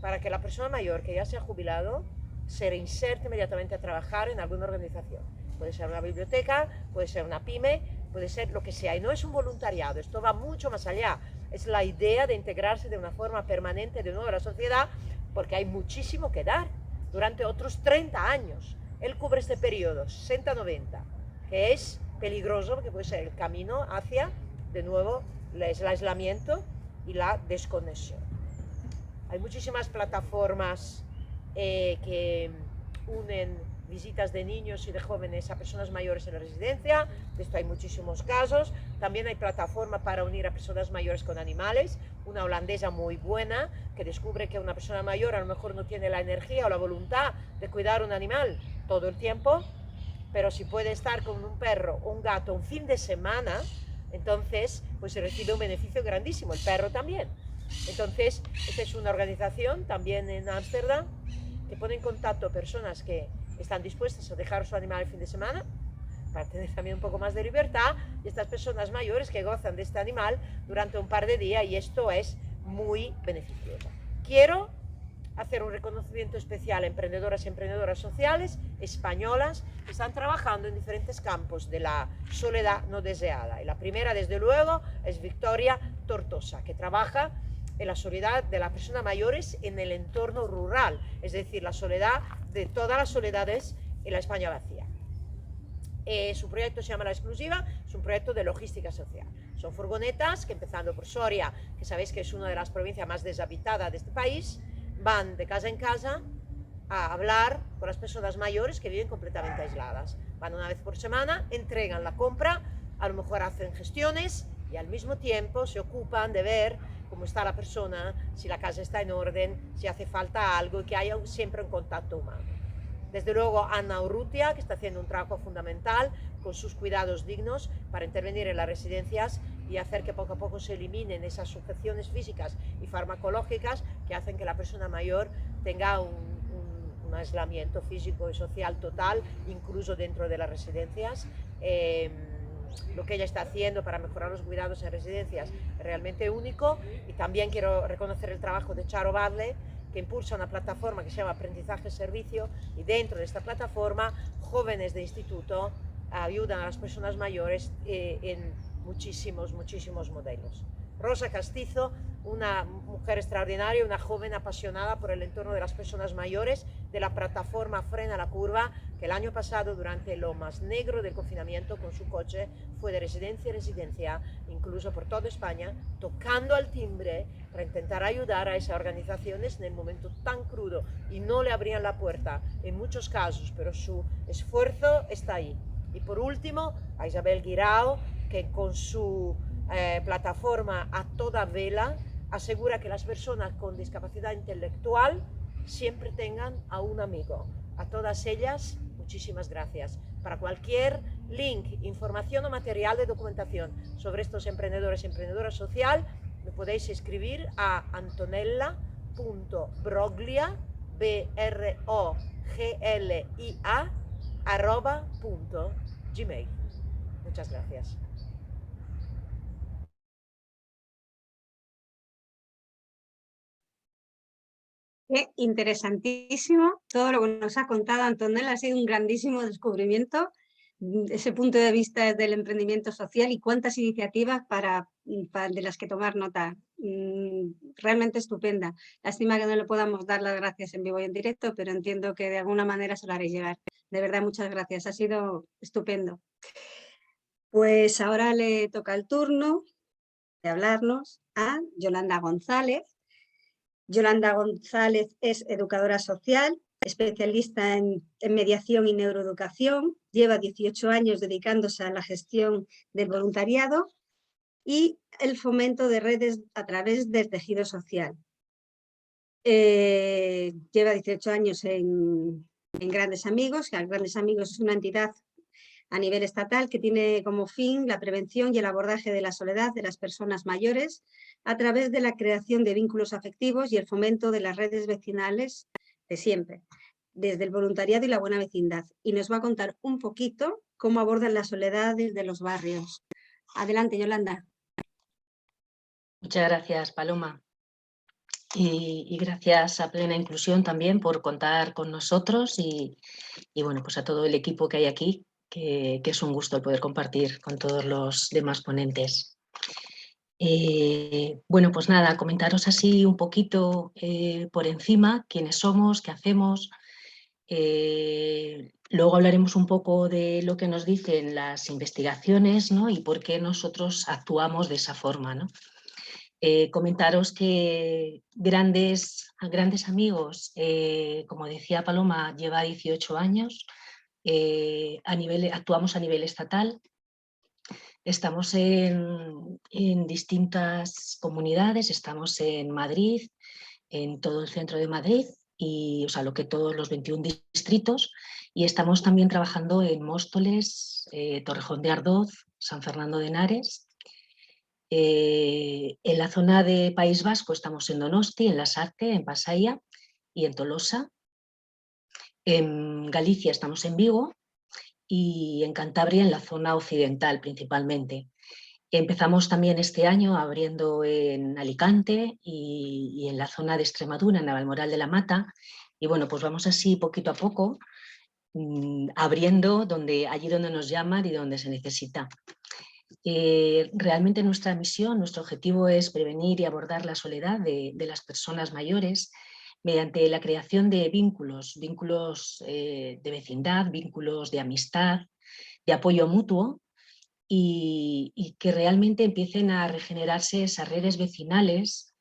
para que la persona mayor que ya se ha jubilado se reinserte inmediatamente a trabajar en alguna organización. Puede ser una biblioteca, puede ser una pyme, puede ser lo que sea. Y no es un voluntariado, esto va mucho más allá. Es la idea de integrarse de una forma permanente de nuevo a la sociedad, porque hay muchísimo que dar. Durante otros 30 años, él cubre este periodo, 60-90, que es peligroso porque puede ser el camino hacia, de nuevo, el aislamiento y la desconexión. Hay muchísimas plataformas que unen visitas de niños y de jóvenes a personas mayores en la residencia, de esto hay muchísimos casos. También hay plataforma para unir a personas mayores con animales, una holandesa muy buena que descubre que una persona mayor a lo mejor no tiene la energía o la voluntad de cuidar un animal todo el tiempo, pero si puede estar con un perro o un gato un fin de semana, entonces pues se recibe un beneficio grandísimo, el perro también. Entonces, esta es una organización también en Ámsterdam que pone en contacto personas que están dispuestas a dejar su animal el fin de semana para tener también un poco más de libertad y estas personas mayores que gozan de este animal durante un par de días y esto es muy beneficioso. Quiero hacer un reconocimiento especial a emprendedoras y emprendedoras sociales españolas que están trabajando en diferentes campos de la soledad no deseada. Y la primera, desde luego, es Victoria Tortosa, que trabaja en la soledad de las personas mayores en el entorno rural, es decir, la soledad de todas las soledades en la España vacía. Su proyecto se llama La Exclusiva, es un proyecto de logística social. Son furgonetas que, empezando por Soria, que sabéis que es una de las provincias más deshabitadas de este país, van de casa en casa a hablar con las personas mayores que viven completamente aisladas. Van una vez por semana, entregan la compra, a lo mejor hacen gestiones y al mismo tiempo se ocupan de ver cómo está la persona, si la casa está en orden, si hace falta algo y que haya siempre un contacto humano. Desde luego Ana Urrutia, que está haciendo un trabajo fundamental con sus cuidados dignos para intervenir en las residencias y hacer que poco a poco se eliminen esas sujeciones físicas y farmacológicas que hacen que la persona mayor tenga un aislamiento físico y social total, incluso dentro de las residencias. Lo que ella está haciendo para mejorar los cuidados en residencias es realmente único y también quiero reconocer el trabajo de Charo Badle, que impulsa una plataforma que se llama Aprendizaje Servicio y dentro de esta plataforma jóvenes de instituto ayudan a las personas mayores en muchísimos modelos. Rosa Castizo, una mujer extraordinaria, una joven apasionada por el entorno de las personas mayores de la plataforma Frena la Curva, que el año pasado, durante lo más negro del confinamiento, con su coche, fue de residencia en residencia, incluso por toda España, tocando al timbre para intentar ayudar a esas organizaciones en el momento tan crudo y no le abrían la puerta en muchos casos, pero su esfuerzo está ahí. Y por último, a Isabel Guirao, que con su plataforma A Toda Vela asegura que las personas con discapacidad intelectual siempre tengan a un amigo. A todas ellas, muchísimas gracias. Para cualquier link, información o material de documentación sobre estos emprendedores y emprendedoras social, me podéis escribir a antonella.broglia, @gmail. Muchas gracias. Qué interesantísimo todo lo que nos ha contado Antonella, ha sido un grandísimo descubrimiento ese punto de vista del emprendimiento social y cuántas iniciativas de las que tomar nota. Realmente estupenda. Lástima que no le podamos dar las gracias en vivo y en directo, pero entiendo que de alguna manera se lo haré llegar. De verdad, muchas gracias. Ha sido estupendo. Pues ahora le toca el turno de hablarnos a Yolanda González. Yolanda González es educadora social, especialista en mediación y neuroeducación, lleva 18 años dedicándose a la gestión del voluntariado y el fomento de redes a través del tejido social. Lleva 18 años en Grandes Amigos, que Grandes Amigos es una entidad a nivel estatal que tiene como fin la prevención y el abordaje de la soledad de las personas mayores a través de la creación de vínculos afectivos y el fomento de las redes vecinales de siempre, desde el voluntariado y la buena vecindad. Y nos va a contar un poquito cómo abordan la soledad desde los barrios. Adelante, Yolanda. Muchas gracias, Paloma. Y gracias a Plena Inclusión también por contar con nosotros y bueno, pues a todo el equipo que hay aquí, que es un gusto el poder compartir con todos los demás ponentes. Bueno, pues nada, comentaros así un poquito por encima quiénes somos, qué hacemos. Luego hablaremos un poco de lo que nos dicen las investigaciones, ¿no? Y por qué nosotros actuamos de esa forma, ¿no? Comentaros que Grandes Amigos, como decía Paloma, lleva 18 años, actuamos a nivel estatal, estamos en distintas comunidades, estamos en Madrid, en todo el centro de Madrid, y, o sea, todos los 21 distritos, y estamos también trabajando en Móstoles, Torrejón de Ardoz, San Fernando de Henares. En la zona de País Vasco estamos en Donosti, en Lasarte, en Pasaia y en Tolosa. En Galicia estamos en Vigo y en Cantabria en la zona occidental principalmente. Empezamos también este año abriendo en Alicante y en la zona de Extremadura, en Navalmoral de la Mata. Y bueno, pues vamos así poquito a poco abriendo allí donde nos llaman y donde se necesita. Realmente nuestra misión, nuestro objetivo es prevenir y abordar la soledad de las personas mayores mediante la creación de vínculos de vecindad, vínculos de amistad, de apoyo mutuo y que realmente empiecen a regenerarse esas redes vecinales,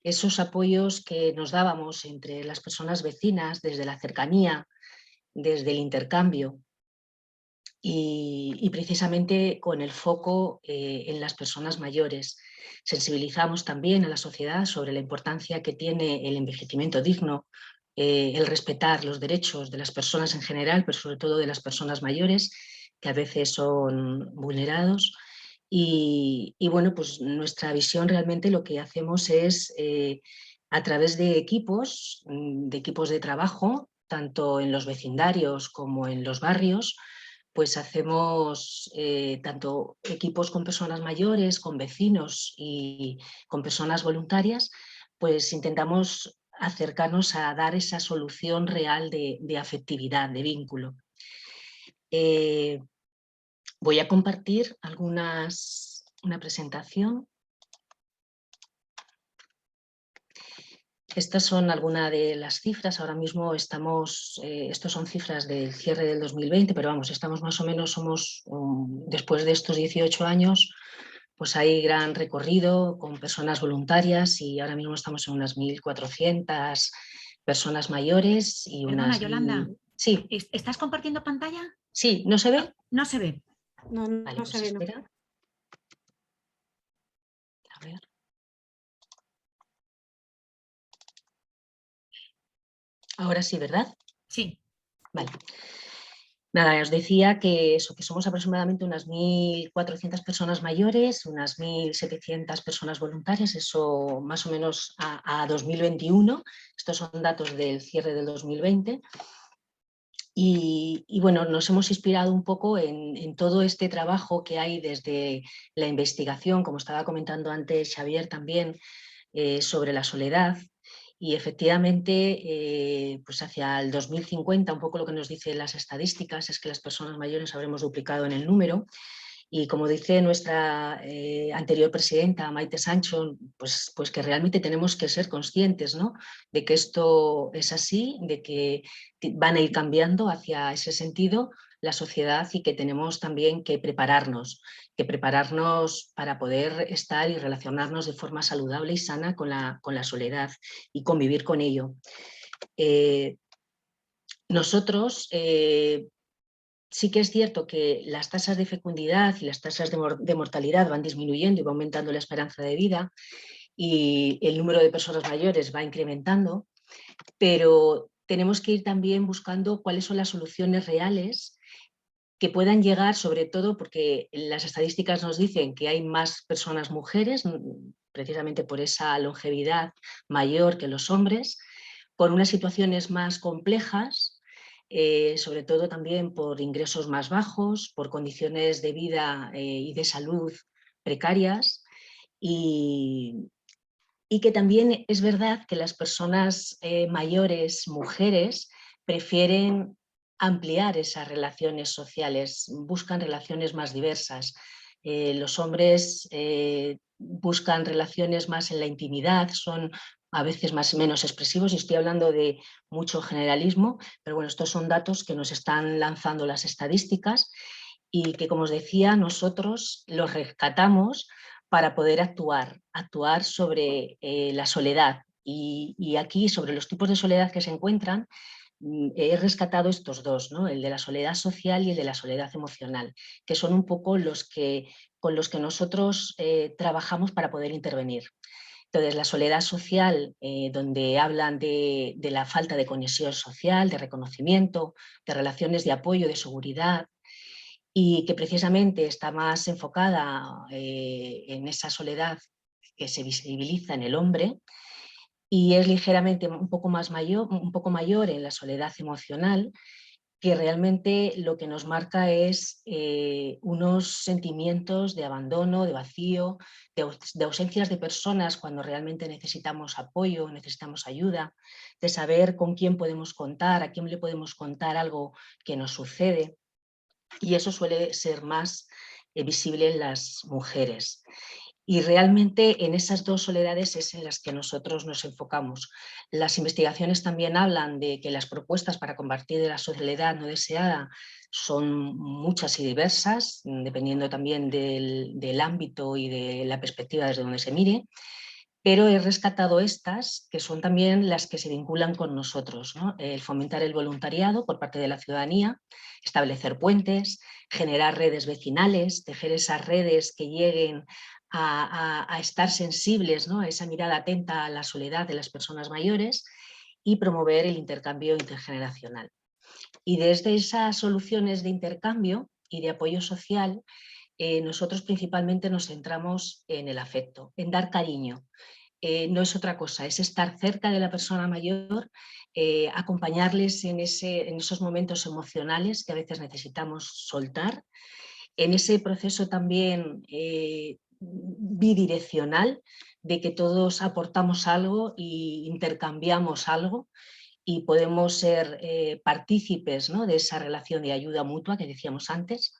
esos apoyos que nos dábamos entre las personas vecinas desde la cercanía, desde el intercambio. Y precisamente con el foco en las personas mayores. Sensibilizamos también a la sociedad sobre la importancia que tiene el envejecimiento digno, el respetar los derechos de las personas en general, pero sobre todo de las personas mayores, que a veces son vulnerados. Y bueno, pues nuestra visión realmente lo que hacemos es, a través de equipos de trabajo, tanto en los vecindarios como en los barrios, pues hacemos tanto equipos con personas mayores, con vecinos y con personas voluntarias, pues intentamos acercarnos a dar esa solución real de afectividad, de vínculo. Voy a compartir una presentación. Estas son algunas de las cifras. Ahora mismo estamos, estos son cifras del cierre del 2020, pero vamos, estamos más o menos, después de estos 18 años, pues hay gran recorrido con personas voluntarias y ahora mismo estamos en unas 1.400 personas mayores y Perdona, unas... Yolanda. Sí. ¿Estás compartiendo pantalla? Sí, ¿no se ve? No se ve. No Vale, pues se ve, espera. no. A ver. Ahora sí, ¿verdad? Sí. Vale. Nada, os decía que somos aproximadamente unas 1.400 personas mayores, unas 1.700 personas voluntarias, eso más o menos a 2021. Estos son datos del cierre del 2020. Y bueno, nos hemos inspirado un poco en todo este trabajo que hay desde la investigación, como estaba comentando antes Xavier también, sobre la soledad. Y efectivamente, pues hacia el 2050, un poco lo que nos dicen las estadísticas es que las personas mayores habremos duplicado en el número. Y como dice nuestra anterior presidenta, Maite Sancho, pues que realmente tenemos que ser conscientes, ¿no?, de que esto es así, de que van a ir cambiando hacia ese sentido la sociedad y que tenemos también que prepararnos para poder estar y relacionarnos de forma saludable y sana con la soledad y convivir con ello. Nosotros sí que es cierto que las tasas de fecundidad y las tasas de mortalidad van disminuyendo y va aumentando la esperanza de vida y el número de personas mayores va incrementando, pero tenemos que ir también buscando cuáles son las soluciones reales que puedan llegar, sobre todo porque las estadísticas nos dicen que hay más personas mujeres, precisamente por esa longevidad mayor que los hombres, por unas situaciones más complejas, sobre todo también por ingresos más bajos, por condiciones de vida y de salud precarias, y que también es verdad que las personas mayores, mujeres, prefieren ampliar esas relaciones sociales, buscan relaciones más diversas. Los hombres buscan relaciones más en la intimidad, son a veces menos expresivos, y estoy hablando de mucho generalismo, pero bueno, estos son datos que nos están lanzando las estadísticas y que, como os decía, nosotros los rescatamos para poder actuar sobre la soledad. Y aquí, sobre los tipos de soledad que se encuentran, he rescatado estos dos, ¿no?, el de la soledad social y el de la soledad emocional, que son un poco con los que nosotros trabajamos para poder intervenir. Entonces, la soledad social, donde hablan de la falta de conexión social, de reconocimiento, de relaciones de apoyo, de seguridad, y que precisamente está más enfocada en esa soledad que se visibiliza en el hombre, y es ligeramente un poco mayor en la soledad emocional, que realmente lo que nos marca es unos sentimientos de abandono, de vacío, de ausencias de personas cuando realmente necesitamos apoyo, necesitamos ayuda, de saber con quién podemos contar, a quién le podemos contar algo que nos sucede. Y eso suele ser más visible en las mujeres. Y realmente en esas dos soledades es en las que nosotros nos enfocamos. Las investigaciones también hablan de que las propuestas para combatir la soledad no deseada son muchas y diversas, dependiendo también del ámbito y de la perspectiva desde donde se mire, pero he rescatado estas, que son también las que se vinculan con nosotros, ¿no? El fomentar el voluntariado por parte de la ciudadanía, establecer puentes, generar redes vecinales, tejer esas redes que lleguen a estar sensibles, ¿no?, a esa mirada atenta a la soledad de las personas mayores, y promover el intercambio intergeneracional. Y desde esas soluciones de intercambio y de apoyo social, nosotros principalmente nos centramos en el afecto, en dar cariño. No es otra cosa, es estar cerca de la persona mayor, acompañarles en esos momentos emocionales que a veces necesitamos soltar, en ese proceso también bidireccional de que todos aportamos algo e intercambiamos algo y podemos ser partícipes, ¿no?, de esa relación de ayuda mutua que decíamos antes.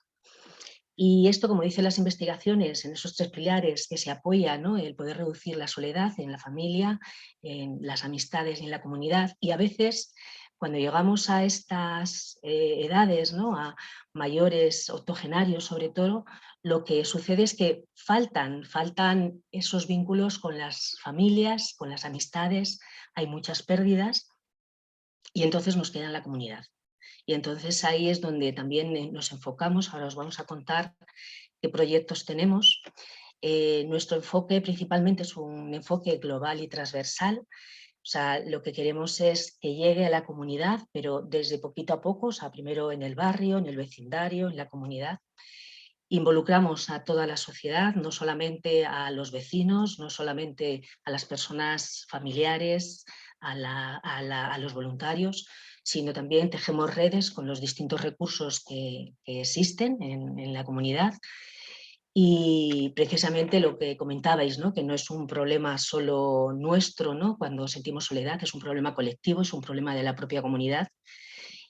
Y esto, como dicen las investigaciones, en esos tres pilares que se apoya, ¿no?, el poder reducir la soledad en la familia, en las amistades y en la comunidad. Y a veces, cuando llegamos a estas edades, ¿no?, a mayores, octogenarios sobre todo, lo que sucede es que faltan esos vínculos con las familias, con las amistades, hay muchas pérdidas y entonces nos queda en la comunidad. Y entonces ahí es donde también nos enfocamos. Ahora os vamos a contar qué proyectos tenemos. Nuestro enfoque principalmente es un enfoque global y transversal. O sea, lo que queremos es que llegue a la comunidad, pero desde poquito a poco, o sea, primero en el barrio, en el vecindario, en la comunidad. Involucramos a toda la sociedad, no solamente a los vecinos, no solamente a las personas familiares, a los voluntarios, sino también tejemos redes con los distintos recursos que existen en la comunidad. Y precisamente lo que comentabais, ¿no? Que no es un problema solo nuestro, ¿no? Cuando sentimos soledad, es un problema colectivo, es un problema de la propia comunidad.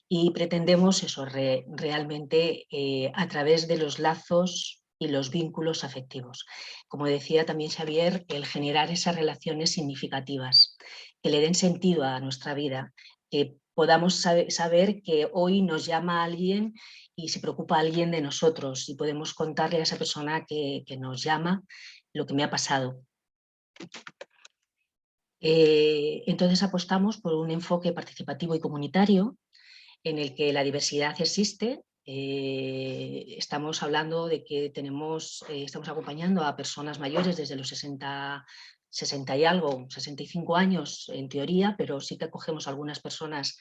Y pretendemos eso, realmente a través de los lazos y los vínculos afectivos. Como decía también Xavier, el generar esas relaciones significativas, que le den sentido a nuestra vida, que podamos saber que hoy nos llama alguien y se preocupa alguien de nosotros y podemos contarle a esa persona que nos llama lo que me ha pasado. Entonces apostamos por un enfoque participativo y comunitario en el que la diversidad existe. Estamos hablando de que estamos acompañando a personas mayores desde los 60 y algo, 65 años en teoría, pero sí que acogemos algunas personas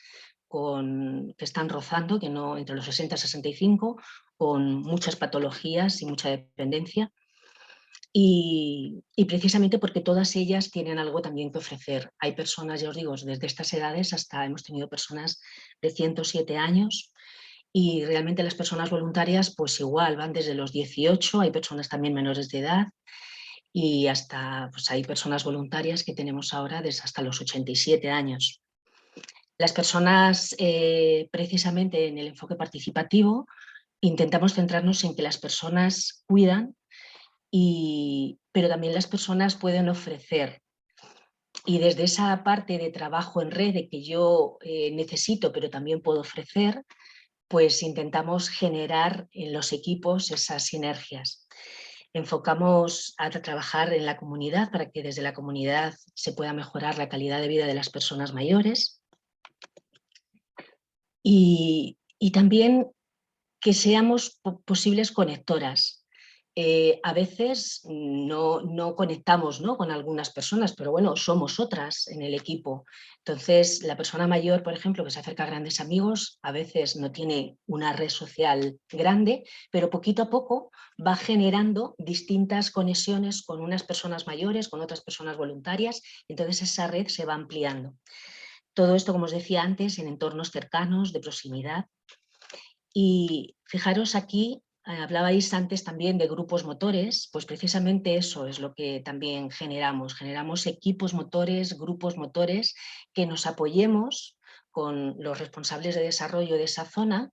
que están rozando, que no entre los 60 y 65, con muchas patologías y mucha dependencia. Y precisamente porque todas ellas tienen algo también que ofrecer. Hay personas, ya os digo, desde estas edades hasta hemos tenido personas de 107 años y realmente las personas voluntarias pues igual van desde los 18, hay personas también menores de edad y hasta pues hay personas voluntarias que tenemos ahora desde hasta los 87 años. Las personas precisamente en el enfoque participativo intentamos centrarnos en que las personas cuidan, pero también las personas pueden ofrecer. Y desde esa parte de trabajo en red de que yo necesito pero también puedo ofrecer, pues intentamos generar en los equipos esas sinergias. Enfocamos a trabajar en la comunidad para que desde la comunidad se pueda mejorar la calidad de vida de las personas mayores y también que seamos posibles conectoras. A veces no conectamos, ¿no?, con algunas personas, pero bueno, somos otras en el equipo. Entonces, la persona mayor, por ejemplo, que se acerca a grandes amigos, a veces no tiene una red social grande, pero poquito a poco va generando distintas conexiones con unas personas mayores, con otras personas voluntarias, entonces esa red se va ampliando. Todo esto, como os decía antes, en entornos cercanos, de proximidad. Y fijaros aquí, hablabais antes también de grupos motores, pues precisamente eso es lo que también generamos equipos motores, grupos motores, que nos apoyemos con los responsables de desarrollo de esa zona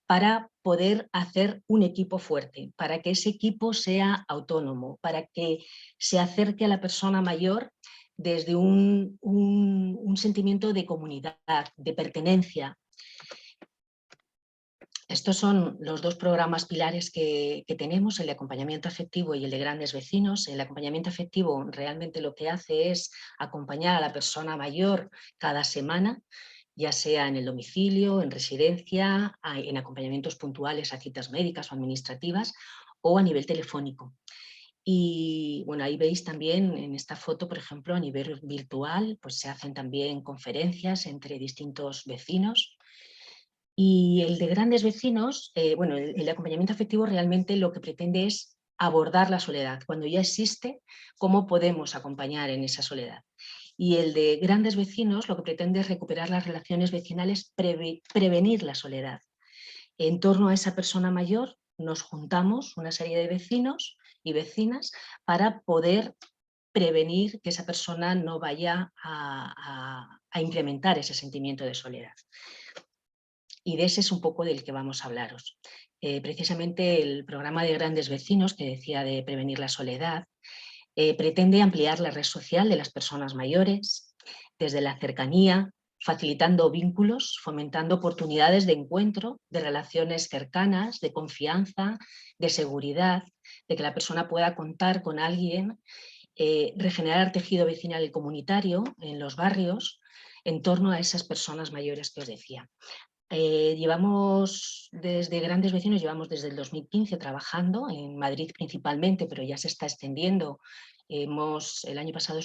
para poder hacer un equipo fuerte, para que ese equipo sea autónomo, para que se acerque a la persona mayor desde un sentimiento de comunidad, de pertenencia. Estos son los dos programas pilares que tenemos, el de acompañamiento afectivo y el de grandes vecinos. El acompañamiento afectivo realmente lo que hace es acompañar a la persona mayor cada semana, ya sea en el domicilio, en residencia, en acompañamientos puntuales a citas médicas o administrativas o a nivel telefónico. Y bueno, ahí veis también en esta foto, por ejemplo, a nivel virtual, pues se hacen también conferencias entre distintos vecinos. Y el de grandes vecinos, bueno, el de acompañamiento afectivo realmente lo que pretende es abordar la soledad. Cuando ya existe, ¿cómo podemos acompañar en esa soledad? Y el de grandes vecinos lo que pretende es recuperar las relaciones vecinales, prevenir la soledad. En torno a esa persona mayor nos juntamos una serie de vecinos y vecinas para poder prevenir que esa persona no vaya a incrementar ese sentimiento de soledad. Y de ese es un poco del que vamos a hablaros. Precisamente el programa de grandes vecinos, que decía de prevenir la soledad, pretende ampliar la red social de las personas mayores, desde la cercanía, facilitando vínculos, fomentando oportunidades de encuentro, de relaciones cercanas, de confianza, de seguridad, de que la persona pueda contar con alguien, regenerar tejido vecinal y comunitario en los barrios, en torno a esas personas mayores que os decía. Llevamos desde grandes vecinos, llevamos desde el 2015 trabajando en Madrid principalmente, pero ya se está extendiendo. El año pasado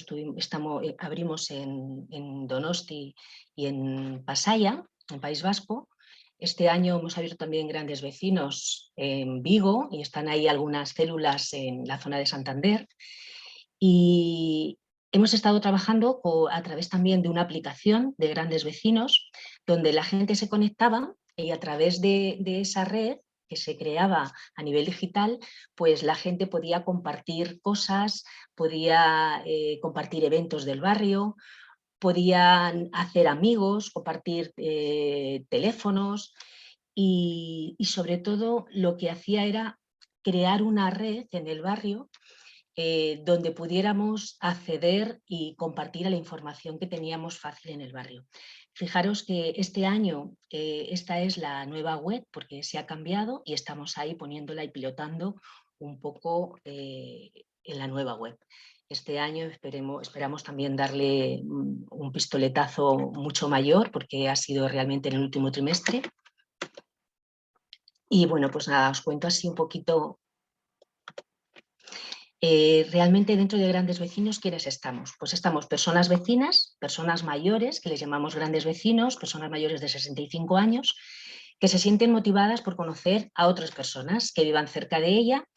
abrimos en Donosti y en Pasaia, en País Vasco. Este año hemos abierto también grandes vecinos en Vigo y están ahí algunas células en la zona de Santander. Y hemos estado trabajando a través también de una aplicación de grandes vecinos donde la gente se conectaba y a través de esa red, que se creaba a nivel digital, pues la gente podía compartir cosas, podía compartir eventos del barrio, podían hacer amigos, compartir teléfonos y sobre todo lo que hacía era crear una red en el barrio donde pudiéramos acceder y compartir a la información que teníamos fácil en el barrio. Fijaros que este año esta es la nueva web porque se ha cambiado y estamos ahí poniéndola y pilotando un poco en la nueva web. Este año esperamos también darle un pistoletazo mucho mayor porque ha sido realmente en el último trimestre. Y bueno, pues nada, os cuento así un poquito. Realmente dentro de Grandes Vecinos, ¿quiénes estamos? Pues estamos personas vecinas, personas mayores, que les llamamos grandes vecinos, personas mayores de 65 años, que se sienten motivadas por conocer a otras personas que vivan cerca de ella,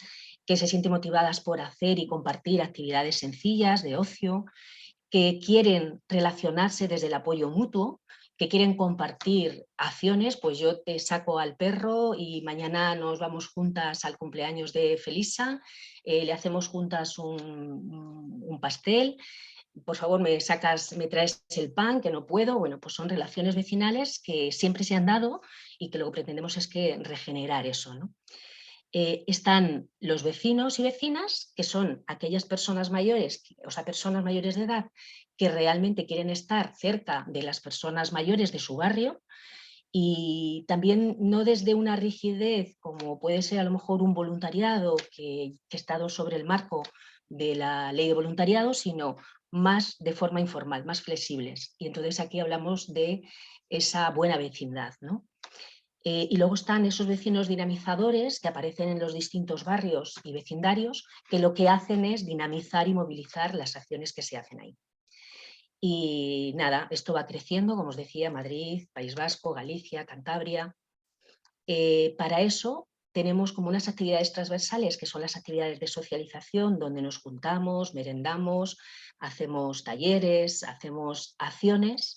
que se sienten motivadas por hacer y compartir actividades sencillas de ocio, que quieren relacionarse desde el apoyo mutuo, que quieren compartir acciones, pues yo te saco al perro y mañana nos vamos juntas al cumpleaños de Felisa, le hacemos juntas un pastel, por favor me traes el pan, que no puedo. Bueno, pues son relaciones vecinales que siempre se han dado y que lo que pretendemos es que regenerar eso, ¿no? Están los vecinos y vecinas, que son aquellas personas mayores, o sea, personas mayores de edad que realmente quieren estar cerca de las personas mayores de su barrio y también no desde una rigidez como puede ser a lo mejor un voluntariado que está sobre el marco de la ley de voluntariado, sino más de forma informal, más flexibles. Y entonces aquí hablamos de esa buena vecindad, ¿no? Y luego están esos vecinos dinamizadores que aparecen en los distintos barrios y vecindarios, que lo que hacen es dinamizar y movilizar las acciones que se hacen ahí. Y nada, esto va creciendo, como os decía, Madrid, País Vasco, Galicia, Cantabria. Para eso tenemos como unas actividades transversales, que son las actividades de socialización, donde nos juntamos, merendamos, hacemos talleres, hacemos acciones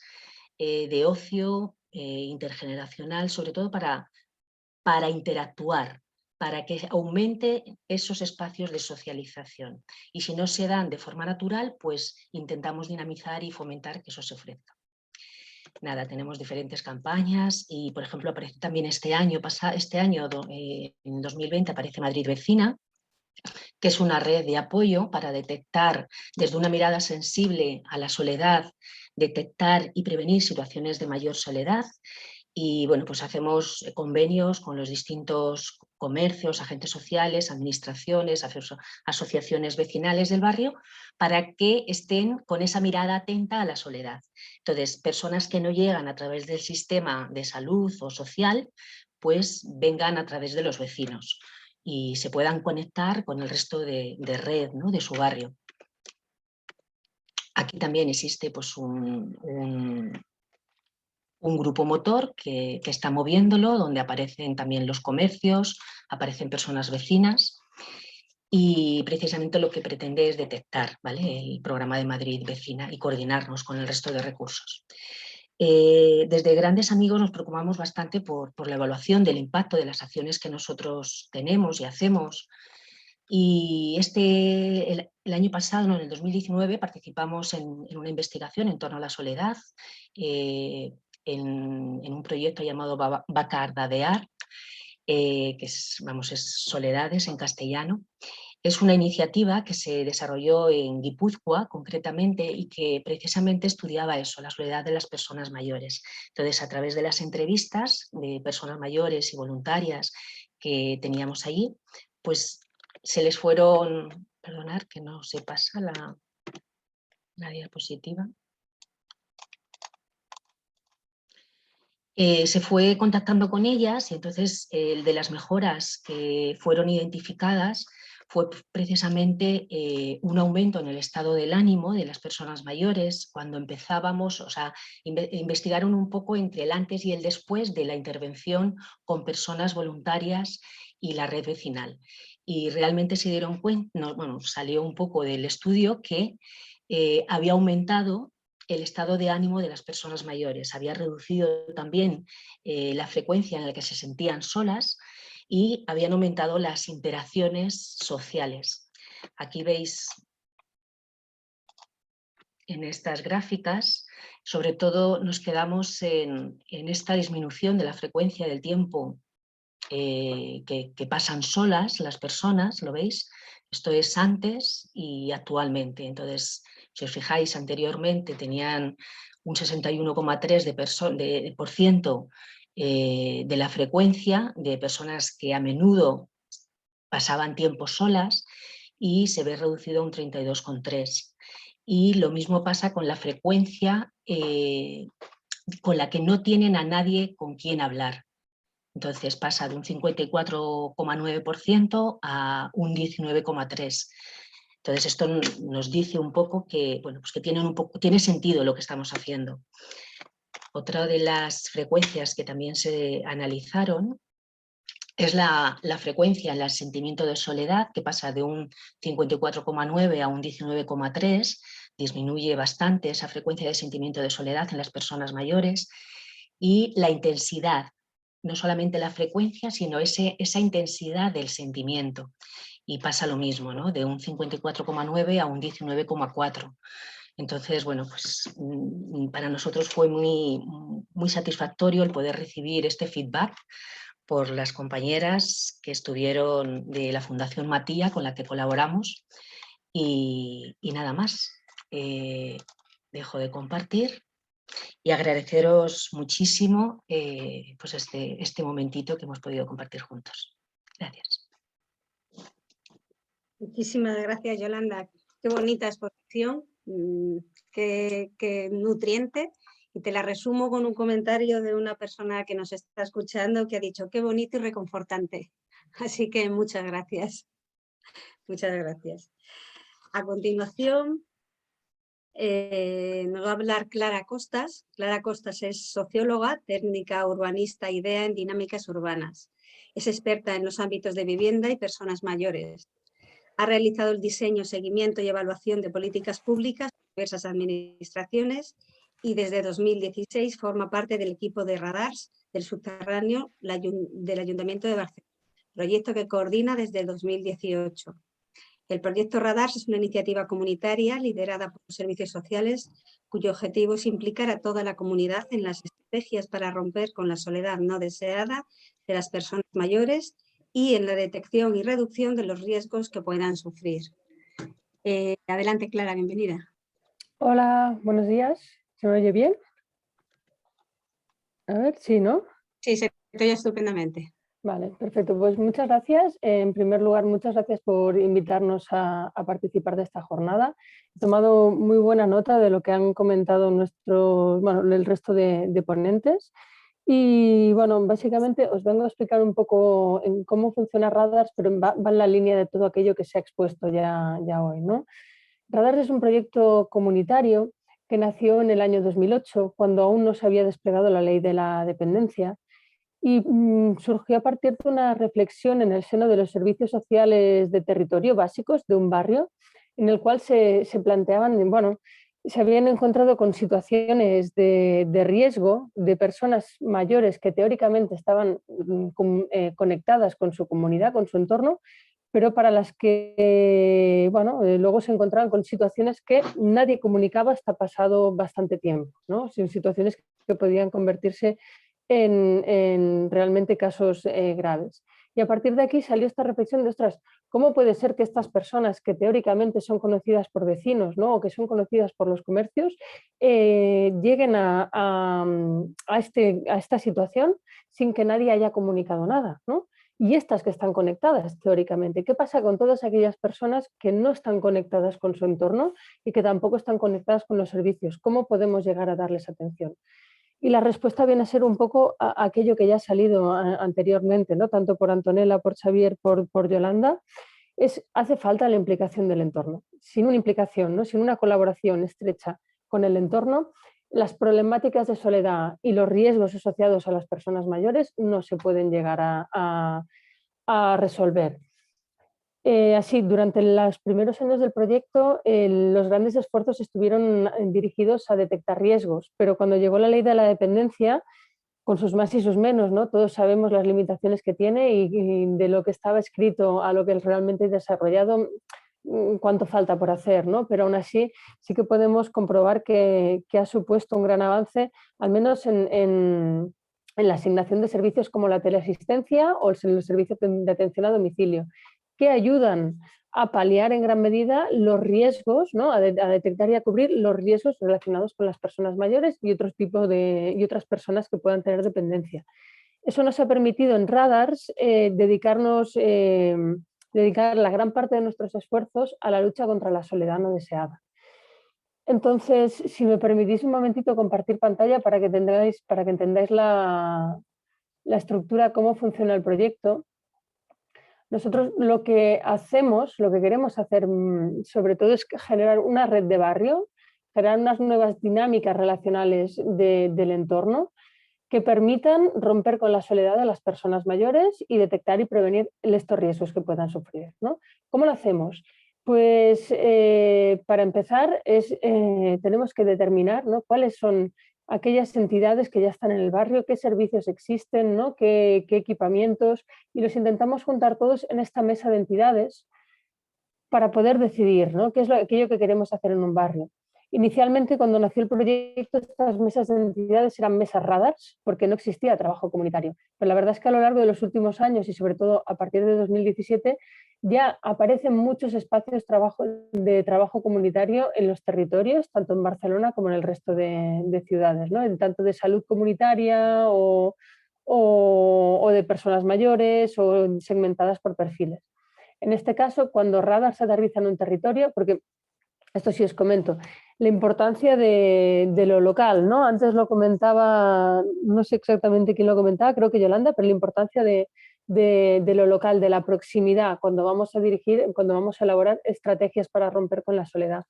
de ocio, intergeneracional, sobre todo para interactuar, para que aumente esos espacios de socialización. Y si no se dan de forma natural, pues intentamos dinamizar y fomentar que eso se ofrezca. Nada, tenemos diferentes campañas y, por ejemplo, aparece también este año, en 2020, aparece Madrid Vecina, que es una red de apoyo para detectar desde una mirada sensible a la soledad, detectar y prevenir situaciones de mayor soledad. Y bueno, pues hacemos convenios con los distintos comercios, agentes sociales, administraciones, asociaciones vecinales del barrio, para que estén con esa mirada atenta a la soledad. Entonces, personas que no llegan a través del sistema de salud o social, pues vengan a través de los vecinos y se puedan conectar con el resto de red, ¿no?, de su barrio. Aquí también existe pues, un grupo motor que está moviéndolo, donde aparecen también los comercios, aparecen personas vecinas y precisamente lo que pretende es detectar, ¿vale?, el programa de Madrid Vecina y coordinarnos con el resto de recursos. Desde Grandes Amigos nos preocupamos bastante por la evaluación del impacto de las acciones que nosotros tenemos y hacemos. Y el año pasado, en el 2019, participamos en una investigación en torno a la soledad, en un proyecto llamado Bacardadear, que es Soledades en castellano. Es una iniciativa que se desarrolló en Guipúzcoa, concretamente, y que precisamente estudiaba eso, la soledad de las personas mayores. Entonces, a través de las entrevistas de personas mayores y voluntarias que teníamos allí, pues se les fueron... Perdonad que no se pasa la diapositiva. Se fue contactando con ellas y entonces de las mejoras que fueron identificadas fue precisamente un aumento en el estado del ánimo de las personas mayores cuando empezábamos, o sea, investigaron un poco entre el antes y el después de la intervención con personas voluntarias y la red vecinal. Y realmente se dieron cuenta, bueno, salió un poco del estudio que había aumentado el estado de ánimo de las personas mayores, había reducido también la frecuencia en la que se sentían solas y habían aumentado las interacciones sociales. Aquí veis en estas gráficas, sobre todo nos quedamos en esta disminución de la frecuencia del tiempo que pasan solas las personas, ¿lo veis? Esto es antes y actualmente. Entonces, si os fijáis, anteriormente tenían un 61,3% de la frecuencia de personas que a menudo pasaban tiempo solas, y se ve reducido a un 32,3%. Y lo mismo pasa con la frecuencia con la que no tienen a nadie con quien hablar. Entonces pasa de un 54,9% a un 19,3%. Entonces esto nos dice un poco que, bueno, pues que tiene sentido lo que estamos haciendo. Otra de las frecuencias que también se analizaron es la frecuencia en el sentimiento de soledad, que pasa de un 54,9 a un 19,3, disminuye bastante esa frecuencia de sentimiento de soledad en las personas mayores, y la intensidad, no solamente la frecuencia, sino esa intensidad del sentimiento, y pasa lo mismo, ¿no? De un 54,9 a un 19,4. Entonces, bueno, pues para nosotros fue muy, muy satisfactorio el poder recibir este feedback por las compañeras que estuvieron de la Fundación Matía, con la que colaboramos, y nada más. Dejo de compartir y agradeceros muchísimo pues este momentito que hemos podido compartir juntos. Gracias. Muchísimas gracias, Yolanda. Qué bonita exposición, qué nutriente. Y te la resumo con un comentario de una persona que nos está escuchando que ha dicho qué bonito y reconfortante. Así que muchas gracias. Muchas gracias. A continuación nos va a hablar Clara Costas. Clara Costas es socióloga, técnica urbanista, IDEA en dinámicas urbanas. Es experta en los ámbitos de vivienda y personas mayores. Ha realizado el diseño, seguimiento y evaluación de políticas públicas en diversas administraciones y desde 2016 forma parte del equipo de Radars del subterráneo del Ayuntamiento de Barcelona, proyecto que coordina desde 2018. El proyecto Radars es una iniciativa comunitaria liderada por los servicios sociales cuyo objetivo es implicar a toda la comunidad en las estrategias para romper con la soledad no deseada de las personas mayores y en la detección y reducción de los riesgos que puedan sufrir. Adelante, Clara, bienvenida. Hola, buenos días. ¿Se me oye bien? A ver, sí, ¿no? Sí, se te oye estupendamente. Vale, perfecto. Pues muchas gracias. En primer lugar, muchas gracias por invitarnos a participar de esta jornada. He tomado muy buena nota de lo que han comentado el resto de ponentes. Y bueno, básicamente os vengo a explicar un poco en cómo funciona Radars, pero va en la línea de todo aquello que se ha expuesto ya hoy, ¿no? Radars es un proyecto comunitario que nació en el año 2008, cuando aún no se había desplegado la ley de la dependencia, y surgió a partir de una reflexión en el seno de los servicios sociales de territorio básicos de un barrio, en el cual se planteaban, bueno, se habían encontrado con situaciones de riesgo de personas mayores que teóricamente estaban conectadas con su comunidad, con su entorno, pero para las que luego se encontraban con situaciones que nadie comunicaba hasta pasado bastante tiempo, ¿no? Situaciones que podían convertirse en realmente casos graves. Y a partir de aquí salió esta reflexión de, ostras, ¿cómo puede ser que estas personas que teóricamente son conocidas por vecinos, ¿no? O que son conocidas por los comercios, lleguen a esta situación sin que nadie haya comunicado nada, ¿no? Y estas que están conectadas teóricamente, ¿qué pasa con todas aquellas personas que no están conectadas con su entorno y que tampoco están conectadas con los servicios? ¿Cómo podemos llegar a darles atención? Y la respuesta viene a ser un poco aquello que ya ha salido anteriormente, ¿no? Tanto por Antonella, por Xavier, por Yolanda. Hace falta la implicación del entorno. Sin una implicación, ¿no? Sin una colaboración estrecha con el entorno, las problemáticas de soledad y los riesgos asociados a las personas mayores no se pueden llegar a resolver. Así, durante los primeros años del proyecto, los grandes esfuerzos estuvieron dirigidos a detectar riesgos, pero cuando llegó la ley de la dependencia, con sus más y sus menos, ¿no? Todos sabemos las limitaciones que tiene y de lo que estaba escrito a lo que realmente es desarrollado, cuánto falta por hacer, ¿no? Pero aún así sí que podemos comprobar que ha supuesto un gran avance, al menos en la asignación de servicios como la teleasistencia o los servicios de atención a domicilio, que ayudan a paliar en gran medida los riesgos, ¿no? a detectar y a cubrir los riesgos relacionados con las personas mayores y otras personas que puedan tener dependencia. Eso nos ha permitido en Radars dedicar la gran parte de nuestros esfuerzos a la lucha contra la soledad no deseada. Entonces, si me permitís un momentito compartir pantalla para que entendáis la estructura, cómo funciona el proyecto. Nosotros lo que queremos hacer sobre todo es generar una red de barrio, generar unas nuevas dinámicas relacionales del entorno que permitan romper con la soledad de las personas mayores y detectar y prevenir estos riesgos que puedan sufrir, ¿no? ¿Cómo lo hacemos? Pues para empezar tenemos que determinar, ¿no?, cuáles son aquellas entidades que ya están en el barrio, qué servicios existen, ¿no?, qué equipamientos, y los intentamos juntar todos en esta mesa de entidades para poder decidir, ¿no?, qué es aquello que queremos hacer en un barrio. Inicialmente, cuando nació el proyecto, estas mesas de entidades eran mesas Radars, porque no existía trabajo comunitario. Pero la verdad es que a lo largo de los últimos años y sobre todo a partir de 2017 ya aparecen muchos espacios de trabajo comunitario en los territorios, tanto en Barcelona como en el resto de ciudades, ¿no?, tanto de salud comunitaria o de personas mayores o segmentadas por perfiles. En este caso, cuando Radars aterriza en un territorio, porque esto sí os comento, la importancia de lo local, ¿no? Antes lo comentaba, no sé exactamente quién lo comentaba, creo que Yolanda, pero la importancia de lo local, de la proximidad, cuando vamos a elaborar estrategias para romper con la soledad.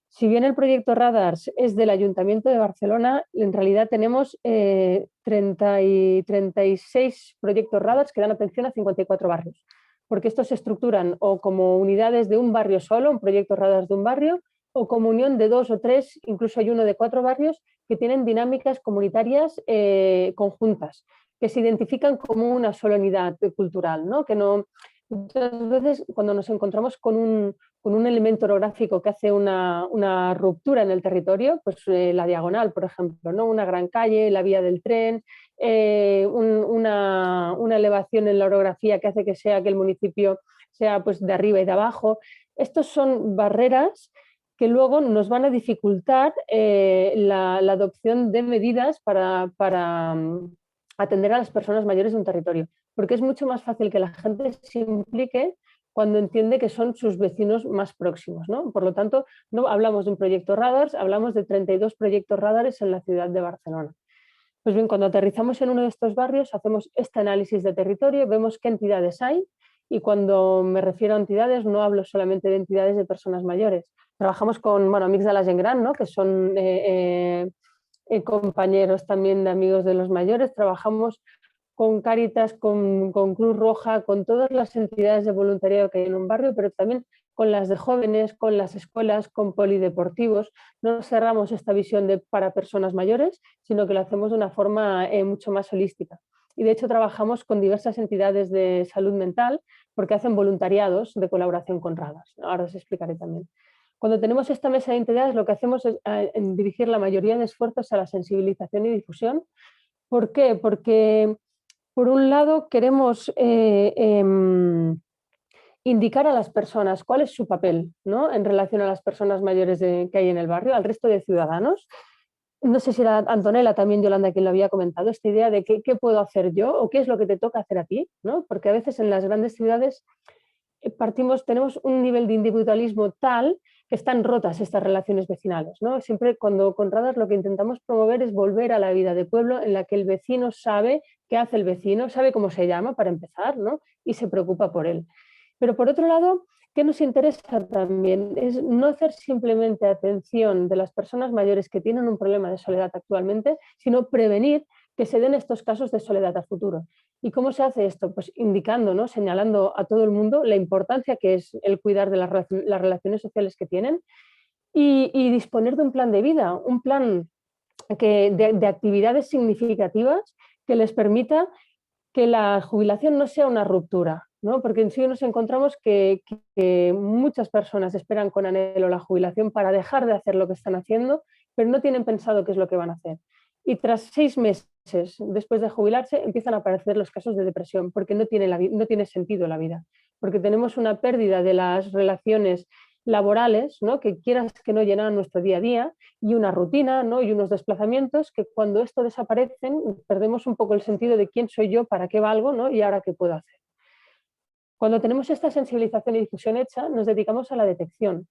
Si bien el proyecto Radars es del Ayuntamiento de Barcelona, en realidad tenemos 36 proyectos Radars que dan atención a 54 barrios, porque estos se estructuran o como unidades de un barrio solo, un proyecto Radars de un barrio, o como unión de 2 o 3, incluso hay uno de 4 barrios que tienen dinámicas comunitarias conjuntas, que se identifican como una sola unidad cultural, ¿no? Que no, muchas veces cuando nos encontramos con un elemento orográfico que hace una ruptura en el territorio, pues la diagonal, por ejemplo, ¿no?, una gran calle, la vía del tren, una elevación en la orografía que hace que el municipio sea pues de arriba y de abajo. Estos son barreras que luego nos van a dificultar la adopción de medidas para atender a las personas mayores de un territorio, porque es mucho más fácil que la gente se implique cuando entiende que son sus vecinos más próximos, ¿no? Por lo tanto, no hablamos de un proyecto Radars, hablamos de 32 proyectos Radars en la ciudad de Barcelona. Pues bien, cuando aterrizamos en uno de estos barrios, hacemos este análisis de territorio, vemos qué entidades hay, y cuando me refiero a entidades no hablo solamente de entidades de personas mayores. Trabajamos con Amics de la Gent Gran, ¿no?, que son compañeros también de amigos de los mayores. Trabajamos con Cáritas, con Cruz Roja, con todas las entidades de voluntariado que hay en un barrio, pero también con las de jóvenes, con las escuelas, con polideportivos. No cerramos esta visión para personas mayores, sino que lo hacemos de una forma mucho más holística. Y de hecho trabajamos con diversas entidades de salud mental porque hacen voluntariados de colaboración con Radars. Ahora os explicaré también. Cuando tenemos esta mesa de entidades, lo que hacemos es dirigir la mayoría de esfuerzos a la sensibilización y difusión. ¿Por qué? Porque por un lado queremos indicar a las personas cuál es su papel, ¿no?, en relación a las personas mayores que hay en el barrio, al resto de ciudadanos. No sé si era Antonella, también Yolanda, quien lo había comentado, esta idea de qué puedo hacer yo o qué es lo que te toca hacer a ti, ¿no? Porque a veces en las grandes ciudades tenemos un nivel de individualismo tal que están rotas estas relaciones vecinales, ¿no? Siempre con Radars lo que intentamos promover es volver a la vida de pueblo en la que el vecino sabe qué hace el vecino, sabe cómo se llama para empezar, ¿no?, y se preocupa por él. Pero por otro lado, ¿qué nos interesa también? Es no hacer simplemente atención de las personas mayores que tienen un problema de soledad actualmente, sino prevenir que se den estos casos de soledad a futuro. ¿Y cómo se hace esto? Pues indicando, ¿no?, señalando a todo el mundo la importancia que es el cuidar de las relaciones sociales que tienen y disponer de un plan de vida, un plan de actividades significativas que les permita que la jubilación no sea una ruptura, ¿no? Porque en sí nos encontramos que muchas personas esperan con anhelo la jubilación para dejar de hacer lo que están haciendo, pero no tienen pensado qué es lo que van a hacer. Y tras 6 meses después de jubilarse empiezan a aparecer los casos de depresión, porque no tiene sentido la vida, porque tenemos una pérdida de las relaciones laborales, ¿no? Que quieras que no llenan nuestro día a día, y una rutina, ¿no? Y unos desplazamientos que cuando esto desaparecen perdemos un poco el sentido de quién soy yo, para qué valgo, ¿no? Y ahora qué puedo hacer. Cuando tenemos esta sensibilización y difusión hecha, nos dedicamos a la detección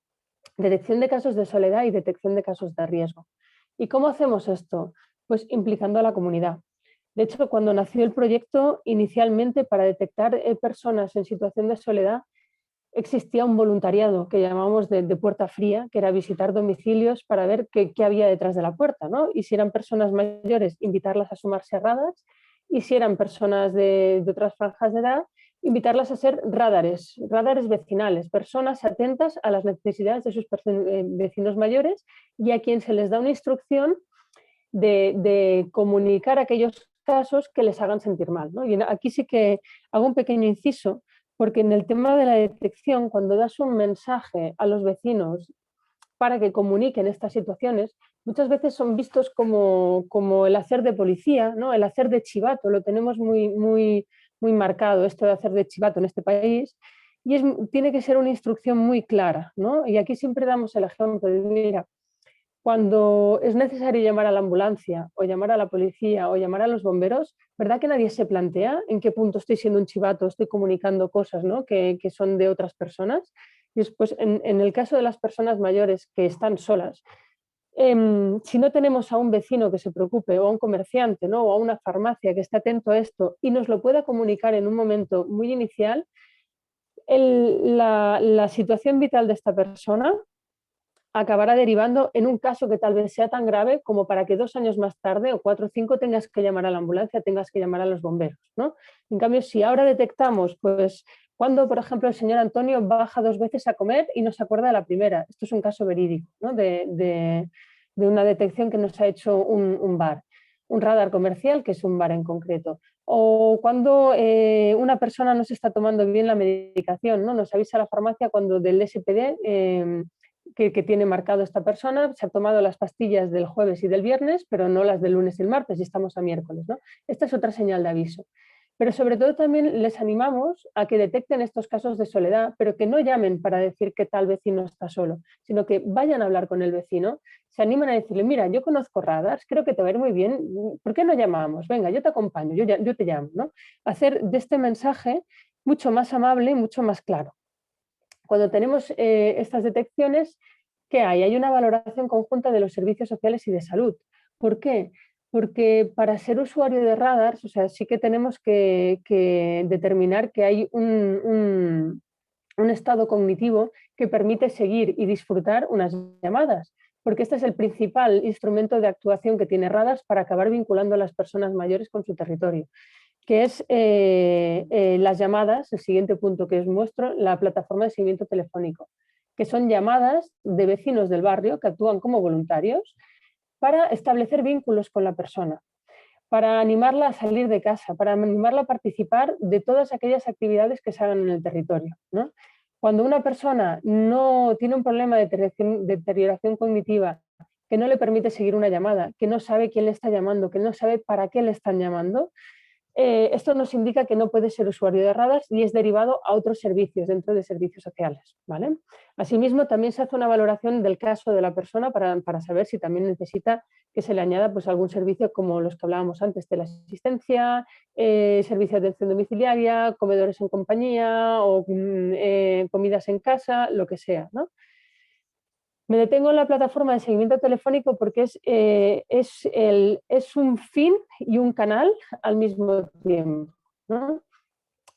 de casos de soledad y detección de casos de riesgo. ¿Y cómo hacemos esto? Pues implicando a la comunidad. De hecho, cuando nació el proyecto, inicialmente para detectar personas en situación de soledad, existía un voluntariado que llamamos de puerta fría, que era visitar domicilios para ver qué había detrás de la puerta, ¿no? Y si eran personas mayores, invitarlas a sumarse a radas, y si eran personas de otras franjas de edad, invitarlas a ser radares vecinales, personas atentas a las necesidades de sus vecinos mayores y a quien se les da una instrucción de comunicar aquellos casos que les hagan sentir mal, ¿no? Y aquí sí que hago un pequeño inciso, porque en el tema de la detección, cuando das un mensaje a los vecinos para que comuniquen estas situaciones, muchas veces son vistos como el hacer de policía, ¿no? El hacer de chivato, lo tenemos muy marcado, esto de hacer de chivato en este país, y tiene que ser una instrucción muy clara, ¿no? Y aquí siempre damos el ejemplo de, mira, cuando es necesario llamar a la ambulancia o llamar a la policía o llamar a los bomberos, ¿verdad que nadie se plantea en qué punto estoy siendo un chivato, estoy comunicando cosas, ¿no? que son de otras personas? Y después, en el caso de las personas mayores que están solas, si no tenemos a un vecino que se preocupe o a un comerciante, ¿no? O a una farmacia que esté atento a esto y nos lo pueda comunicar en un momento muy inicial, la situación vital de esta persona acabará derivando en un caso que tal vez sea tan grave como para que 2 años más tarde o 4 o 5 tengas que llamar a la ambulancia, tengas que llamar a los bomberos, ¿no? En cambio, si ahora detectamos, pues, cuando, por ejemplo, el señor Antonio baja 2 veces a comer y no se acuerda de la primera. Esto es un caso verídico, ¿no? de una detección que nos ha hecho un bar, un radar comercial, que es un bar en concreto. O cuando una persona no se está tomando bien la medicación, ¿no? Nos avisa la farmacia cuando del SPD que tiene marcado esta persona se ha tomado las pastillas del jueves y del viernes, pero no las del lunes y el martes, y estamos a miércoles, ¿no? Esta es otra señal de aviso. Pero sobre todo también les animamos a que detecten estos casos de soledad, pero que no llamen para decir que tal vecino está solo, sino que vayan a hablar con el vecino, se animan a decirle, mira, yo conozco radars, creo que te va a ir muy bien, ¿por qué no llamamos? Venga, yo te acompaño, yo te llamo, ¿no? Hacer de este mensaje mucho más amable y mucho más claro. Cuando tenemos estas detecciones, ¿qué hay? Hay una valoración conjunta de los servicios sociales y de salud. ¿Por qué? Porque para ser usuario de radars, o sea, sí que tenemos que determinar que hay un estado cognitivo que permite seguir y disfrutar unas llamadas, porque este es el principal instrumento de actuación que tiene radars para acabar vinculando a las personas mayores con su territorio, que es las llamadas, el siguiente punto que os muestro, la plataforma de seguimiento telefónico, que son llamadas de vecinos del barrio que actúan como voluntarios para establecer vínculos con la persona, para animarla a salir de casa, para animarla a participar de todas aquellas actividades que se hagan en el territorio, ¿no? Cuando una persona no tiene un problema de deterioración cognitiva que no le permite seguir una llamada, que no sabe quién le está llamando, que no sabe para qué le están llamando, esto nos indica que no puede ser usuario de radars y es derivado a otros servicios dentro de servicios sociales, ¿vale? Asimismo, también se hace una valoración del caso de la persona para saber si también necesita que se le añada pues, algún servicio como los que hablábamos antes, de la asistencia, servicio de atención domiciliaria, comedores en compañía o comidas en casa, lo que sea, ¿no? Me detengo en la plataforma de seguimiento telefónico porque es un fin y un canal al mismo tiempo, ¿no?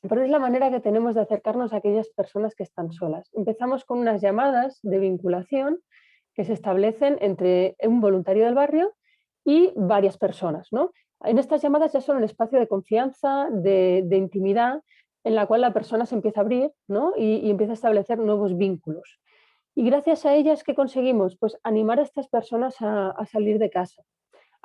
Pero es la manera que tenemos de acercarnos a aquellas personas que están solas. Empezamos con unas llamadas de vinculación que se establecen entre un voluntario del barrio y varias personas, ¿no? En estas llamadas ya son un espacio de confianza, de intimidad, en la cual la persona se empieza a abrir, ¿no? y empieza a establecer nuevos vínculos. Y gracias a ellas, ¿qué conseguimos? Pues animar a estas personas a salir de casa,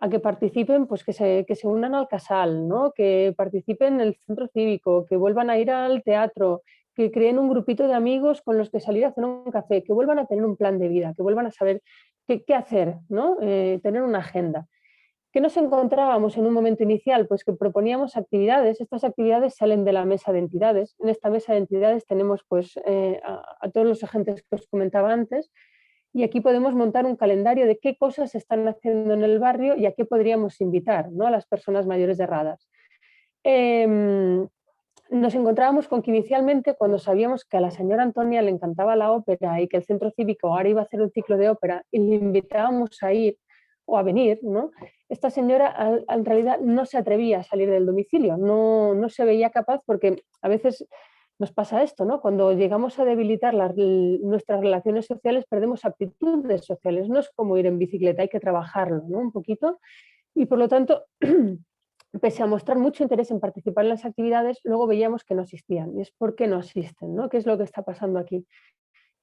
a que participen, pues que se unan al casal, ¿no? Que participen en el centro cívico, que vuelvan a ir al teatro, que creen un grupito de amigos con los que salir a hacer un café, que vuelvan a tener un plan de vida, que vuelvan a saber qué hacer, ¿no? Tener una agenda. ¿Qué nos encontrábamos en un momento inicial? Pues que proponíamos actividades. Estas actividades salen de la mesa de entidades. En esta mesa de entidades tenemos pues, a todos los agentes que os comentaba antes, y aquí podemos montar un calendario de qué cosas se están haciendo en el barrio y a qué podríamos invitar, ¿no? A las personas mayores de Radars. Nos encontrábamos con que inicialmente, cuando sabíamos que a la señora Antonia le encantaba la ópera y que el centro cívico ahora iba a hacer un ciclo de ópera y le invitábamos a ir o a venir, ¿no? Esta señora en realidad no se atrevía a salir del domicilio, no se veía capaz, porque a veces nos pasa esto, ¿no? Cuando llegamos a debilitar nuestras relaciones sociales, perdemos aptitudes sociales. No es como ir en bicicleta, hay que trabajarlo, ¿no? Un poquito. Y por lo tanto, pese a mostrar mucho interés en participar en las actividades, luego veíamos que no asistían. Y es por qué no asisten, ¿no? ¿Qué es lo que está pasando aquí?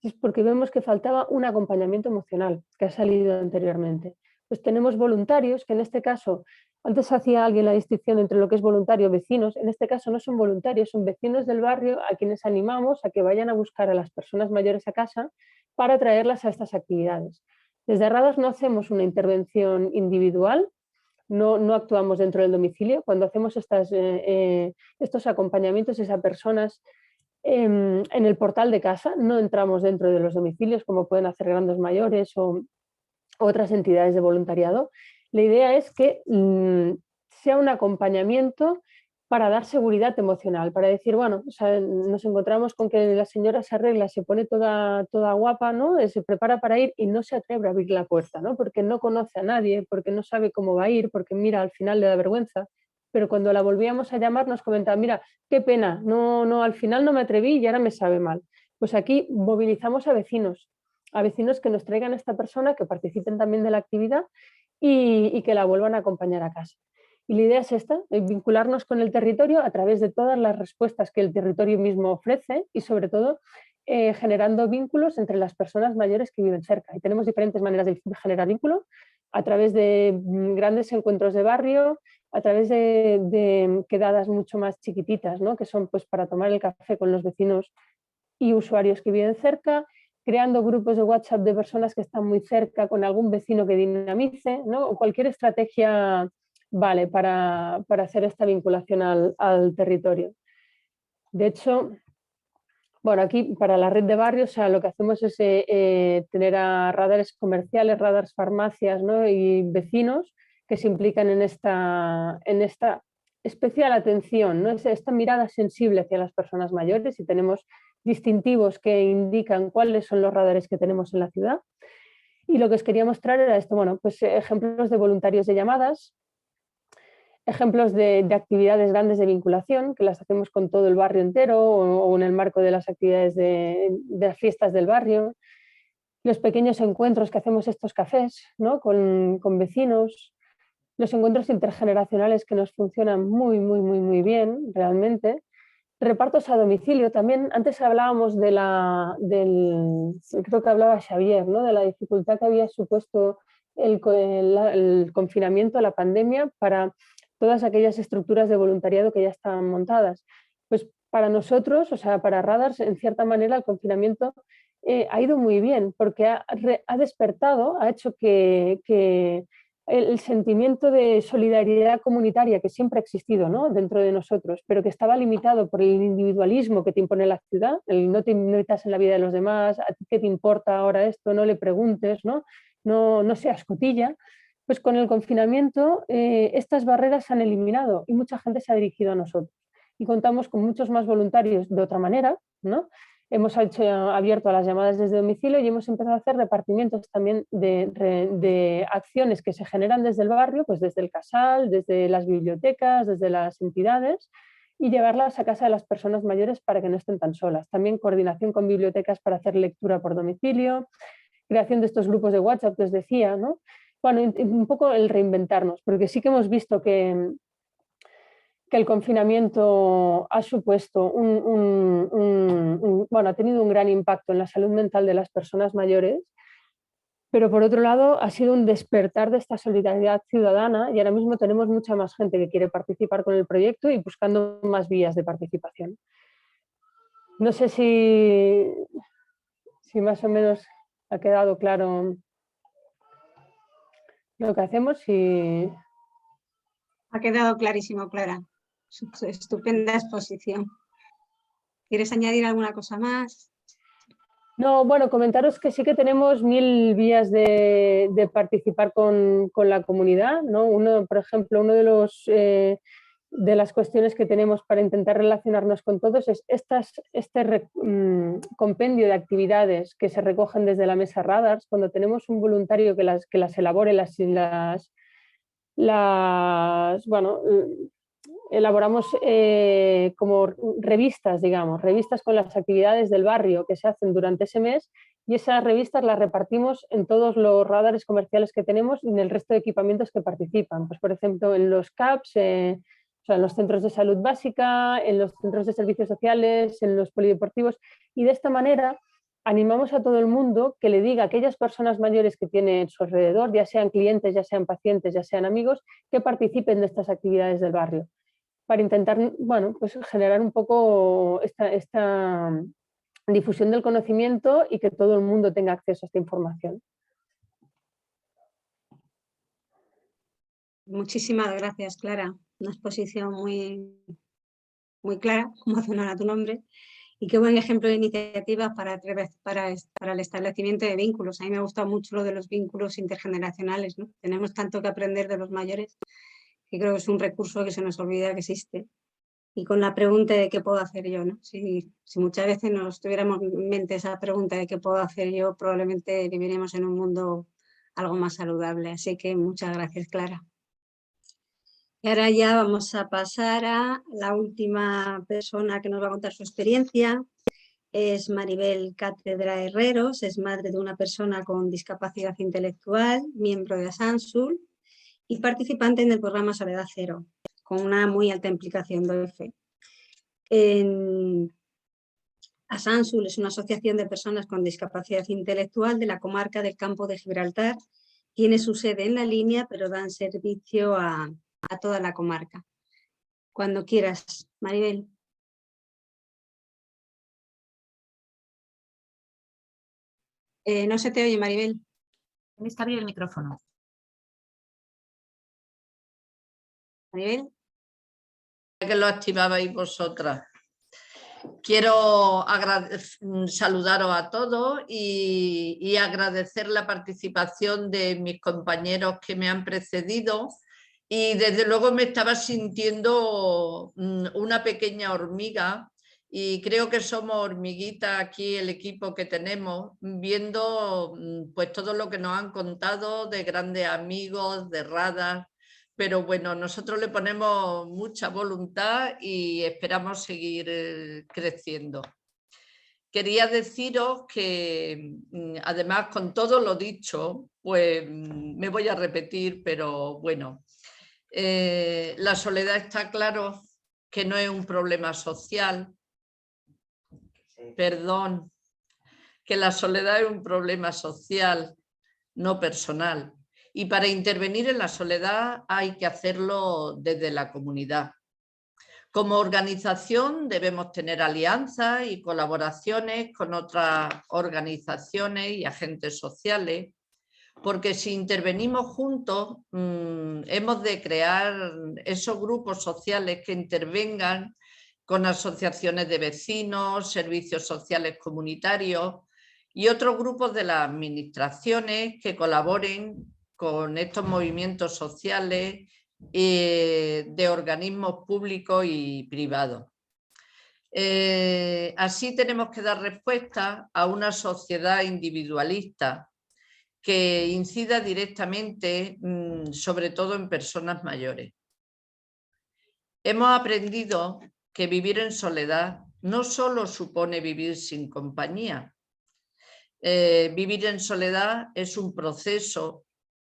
Es porque vemos que faltaba un acompañamiento emocional, que ha salido anteriormente. Pues tenemos voluntarios, que en este caso, antes hacía alguien la distinción entre lo que es voluntario, vecinos, en este caso no son voluntarios, son vecinos del barrio a quienes animamos a que vayan a buscar a las personas mayores a casa para traerlas a estas actividades. Desde Radars no hacemos una intervención individual, no actuamos dentro del domicilio. Cuando hacemos estos acompañamientos a personas en el portal de casa, no entramos dentro de los domicilios como pueden hacer Grandes Mayores o otras entidades de voluntariado. La idea es que sea un acompañamiento para dar seguridad emocional, para decir, bueno, o sea, nos encontramos con que la señora se arregla, se pone toda guapa, ¿no? Se prepara para ir y no se atreve a abrir la puerta, ¿no? Porque no conoce a nadie, porque no sabe cómo va a ir, porque mira, al final le da vergüenza. Pero cuando la volvíamos a llamar nos comentaba, mira, qué pena, al final no me atreví y ahora me sabe mal. Pues aquí movilizamos a vecinos que nos traigan a esta persona, que participen también de la actividad y que la vuelvan a acompañar a casa. Y la idea es esta, vincularnos con el territorio a través de todas las respuestas que el territorio mismo ofrece y sobre todo generando vínculos entre las personas mayores que viven cerca. Y tenemos diferentes maneras de generar vínculos, a través de grandes encuentros de barrio, a través de quedadas mucho más chiquititas, ¿no? Que son pues, para tomar el café con los vecinos y usuarios que viven cerca, creando grupos de WhatsApp de personas que están muy cerca, con algún vecino que dinamice, ¿no? O cualquier estrategia vale para hacer esta vinculación al territorio. De hecho, bueno, aquí para la red de barrios, o sea, lo que hacemos es tener a radares comerciales, radares farmacias, ¿no? Y vecinos que se implican en esta especial atención, ¿no? Esta mirada sensible hacia las personas mayores, y tenemos distintivos que indican cuáles son los radares que tenemos en la ciudad. Y lo que os quería mostrar era esto, bueno, pues ejemplos de voluntarios de llamadas, ejemplos de actividades grandes de vinculación, que las hacemos con todo el barrio entero o en el marco de las actividades de las fiestas del barrio, los pequeños encuentros que hacemos estos cafés, ¿no? con vecinos, los encuentros intergeneracionales que nos funcionan muy bien realmente, repartos a domicilio también. Antes hablábamos creo que hablaba Xavier, ¿no? De la dificultad que había supuesto el confinamiento, la pandemia, para todas aquellas estructuras de voluntariado que ya estaban montadas. Pues para nosotros, o sea, para Radars, en cierta manera el confinamiento ha ido muy bien, porque ha despertado, ha hecho que el sentimiento de solidaridad comunitaria que siempre ha existido, ¿no? Dentro de nosotros, pero que estaba limitado por el individualismo que te impone la ciudad, el no te metas en la vida de los demás, a ti qué te importa ahora esto, no le preguntes, no seas cotilla. Pues con el confinamiento estas barreras se han eliminado y mucha gente se ha dirigido a nosotros. Y contamos con muchos más voluntarios de otra manera, ¿no? Hemos abierto a las llamadas desde domicilio y hemos empezado a hacer repartimientos también de acciones que se generan desde el barrio, pues desde el casal, desde las bibliotecas, desde las entidades, y llevarlas a casa de las personas mayores para que no estén tan solas. También coordinación con bibliotecas para hacer lectura por domicilio, creación de estos grupos de WhatsApp que os decía, ¿no? Bueno, un poco el reinventarnos, porque sí que hemos visto que el confinamiento ha supuesto bueno, ha tenido un gran impacto en la salud mental de las personas mayores, Pero por otro lado ha sido un despertar de esta solidaridad ciudadana y ahora mismo tenemos mucha más gente que quiere participar con el proyecto y buscando más vías de participación. No sé si más o menos ha quedado claro lo que hacemos. Ha quedado clarísimo, Clara. Estupenda exposición. ¿Quieres añadir alguna cosa más? No, bueno, comentaros que sí que tenemos 1000 vías de participar con la comunidad, ¿no? Por ejemplo, uno de las cuestiones que tenemos para intentar relacionarnos con todos es este compendio de actividades que se recogen desde la mesa Radars. Cuando tenemos un voluntario que las elabore, bueno, elaboramos como revistas, digamos, revistas con las actividades del barrio que se hacen durante ese mes, y esas revistas las repartimos en todos los radares comerciales que tenemos y en el resto de equipamientos que participan. Pues, por ejemplo, en los CAPs, o sea, en los centros de salud básica, en los centros de servicios sociales, en los polideportivos, y de esta manera animamos a todo el mundo que le diga a aquellas personas mayores que tiene en su alrededor, ya sean clientes, ya sean pacientes, ya sean amigos, que participen de estas actividades del barrio, para intentar, bueno, pues generar un poco esta difusión del conocimiento y que todo el mundo tenga acceso a esta información. Muchísimas gracias, Clara. Una exposición muy clara, como hace honor a tu nombre, y qué buen ejemplo de iniciativas para el establecimiento de vínculos. A mí me ha gustado mucho lo de los vínculos intergeneracionales, ¿no? Tenemos tanto que aprender de los mayores, que creo que es un recurso que se nos olvida que existe. Y con la pregunta de qué puedo hacer yo, ¿no? Si muchas veces nos tuviéramos en mente esa pregunta de qué puedo hacer yo, probablemente viviríamos en un mundo algo más saludable. Así que muchas gracias, Clara. Y ahora ya vamos a pasar a la última persona que nos va a contar su experiencia. Es Maribel Cátedra Herreros, es madre de una persona con discapacidad intelectual, miembro de Asansul y participante en el programa Soledad Cero, con una muy alta implicación de fe. Asansul es una asociación de personas con discapacidad intelectual de la comarca del Campo de Gibraltar. Tiene su sede en La Línea, pero dan servicio a toda la comarca. Cuando quieras, Maribel. No se te oye, Maribel. Está abrir el micrófono. Maribel. Que lo activabais vosotras. Quiero saludaros a todos y agradecer la participación de mis compañeros que me han precedido, y desde luego me estaba sintiendo una pequeña hormiga, y creo que somos hormiguitas aquí el equipo que tenemos, viendo pues todo lo que nos han contado de grandes amigos, de Radars. Pero bueno, nosotros le ponemos mucha voluntad y esperamos seguir creciendo. Quería deciros que, además, con todo lo dicho, pues me voy a repetir, pero bueno, la soledad está claro que no es un problema social. Perdón, que la soledad es un problema social, no personal. Y para intervenir en la soledad hay que hacerlo desde la comunidad. Como organización debemos tener alianzas y colaboraciones con otras organizaciones y agentes sociales, porque si intervenimos juntos hemos de crear esos grupos sociales que intervengan con asociaciones de vecinos, servicios sociales comunitarios y otros grupos de las administraciones que colaboren con estos movimientos sociales de organismos públicos y privados. Así tenemos que dar respuesta a una sociedad individualista que incida directamente, sobre todo en personas mayores. Hemos aprendido que vivir en soledad no solo supone vivir sin compañía. Vivir en soledad es un proceso,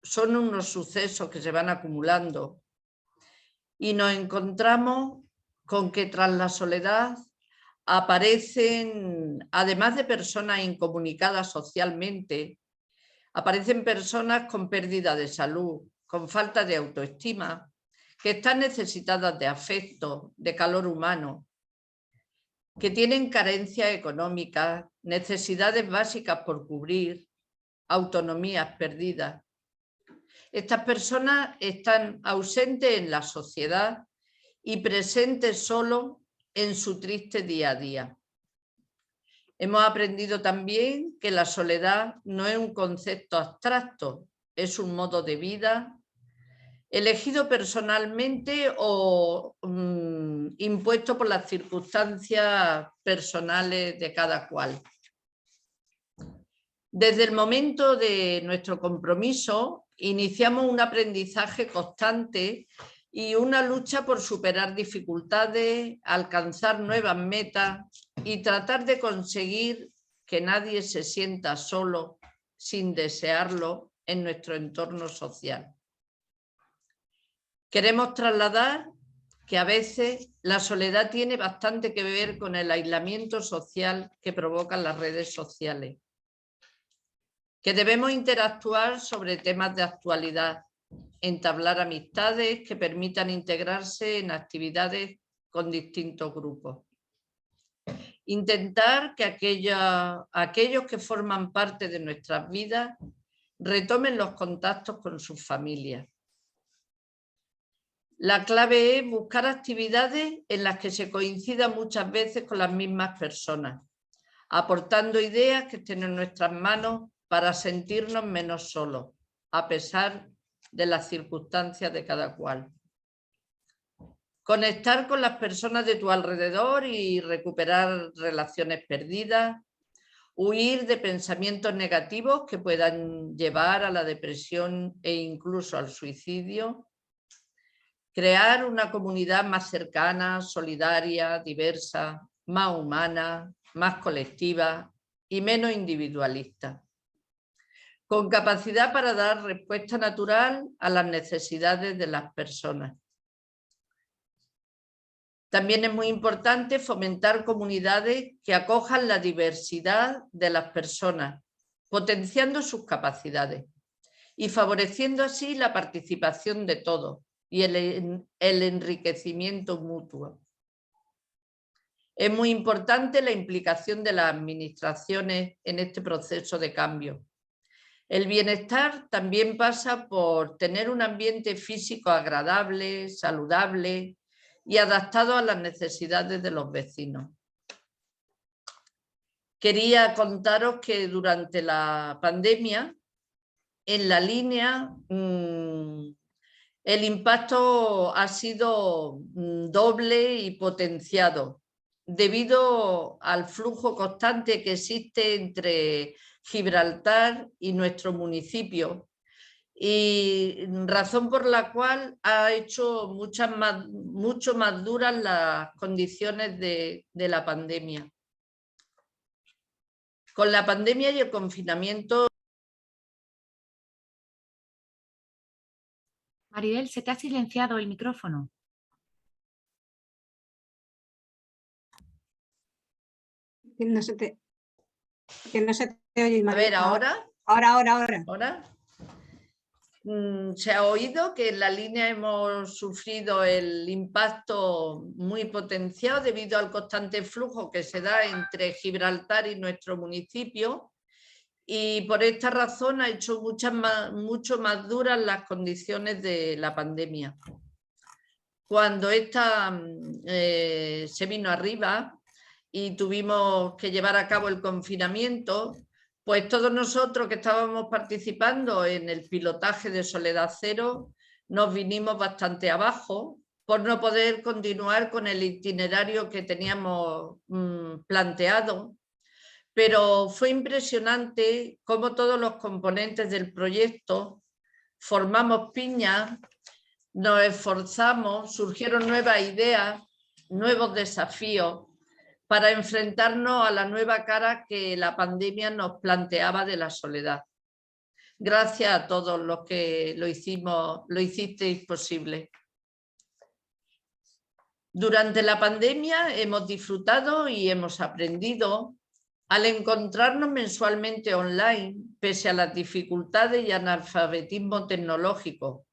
son unos sucesos que se van acumulando, y nos encontramos con que tras la soledad aparecen, además de personas incomunicadas socialmente, Aparecen personas con pérdida de salud, con falta de autoestima, que están necesitadas de afecto, de calor humano, que tienen carencias económicas, necesidades básicas por cubrir, autonomías perdidas. Estas personas están ausentes en la sociedad y presentes solo en su triste día a día. Hemos aprendido también que la soledad no es un concepto abstracto, es un modo de vida elegido personalmente o impuesto por las circunstancias personales de cada cual. Desde el momento de nuestro compromiso, iniciamos un aprendizaje constante y una lucha por superar dificultades, alcanzar nuevas metas y tratar de conseguir que nadie se sienta solo sin desearlo en nuestro entorno social. Queremos trasladar que a veces la soledad tiene bastante que ver con el aislamiento social que provocan las redes sociales, que debemos interactuar sobre temas de actualidad, entablar amistades que permitan integrarse en actividades con distintos grupos. Intentar que aquellos que forman parte de nuestras vidas retomen los contactos con sus familias. La clave es buscar actividades en las que se coincida muchas veces con las mismas personas, aportando ideas que estén en nuestras manos para sentirnos menos solos, a pesar de las circunstancias de cada cual. Conectar con las personas de tu alrededor y recuperar relaciones perdidas, huir de pensamientos negativos que puedan llevar a la depresión e incluso al suicidio, crear una comunidad más cercana, solidaria, diversa, más humana, más colectiva y menos individualista, con capacidad para dar respuesta natural a las necesidades de las personas. También es muy importante fomentar comunidades que acojan la diversidad de las personas, potenciando sus capacidades y favoreciendo así la participación de todos y el enriquecimiento mutuo. Es muy importante la implicación de las administraciones en este proceso de cambio. El bienestar también pasa por tener un ambiente físico agradable, saludable y adaptado a las necesidades de los vecinos. Quería contaros que durante la pandemia, en la línea, el impacto ha sido doble y potenciado debido al flujo constante que existe entre Gibraltar y nuestro municipio, y razón por la cual ha hecho mucho más duras las condiciones de la pandemia. Con la pandemia y el confinamiento... Maribel, se te ha silenciado el micrófono. Que no se te oye. A ver, ¿ahora? Ahora. Se ha oído que en la línea hemos sufrido el impacto muy potenciado debido al constante flujo que se da entre Gibraltar y nuestro municipio, y por esta razón ha hecho mucho más duras las condiciones de la pandemia. Cuando esta se vino arriba y tuvimos que llevar a cabo el confinamiento, pues todos nosotros que estábamos participando en el pilotaje de Soledad Cero nos vinimos bastante abajo por no poder continuar con el itinerario que teníamos planteado. Pero fue impresionante cómo todos los componentes del proyecto formamos piña, nos esforzamos, surgieron nuevas ideas, nuevos desafíos para enfrentarnos a la nueva cara que la pandemia nos planteaba de la soledad. Gracias a todos los que lo hicisteis posible. Durante la pandemia hemos disfrutado y hemos aprendido Al encontrarnos mensualmente online, pese a las dificultades y analfabetismo tecnológico,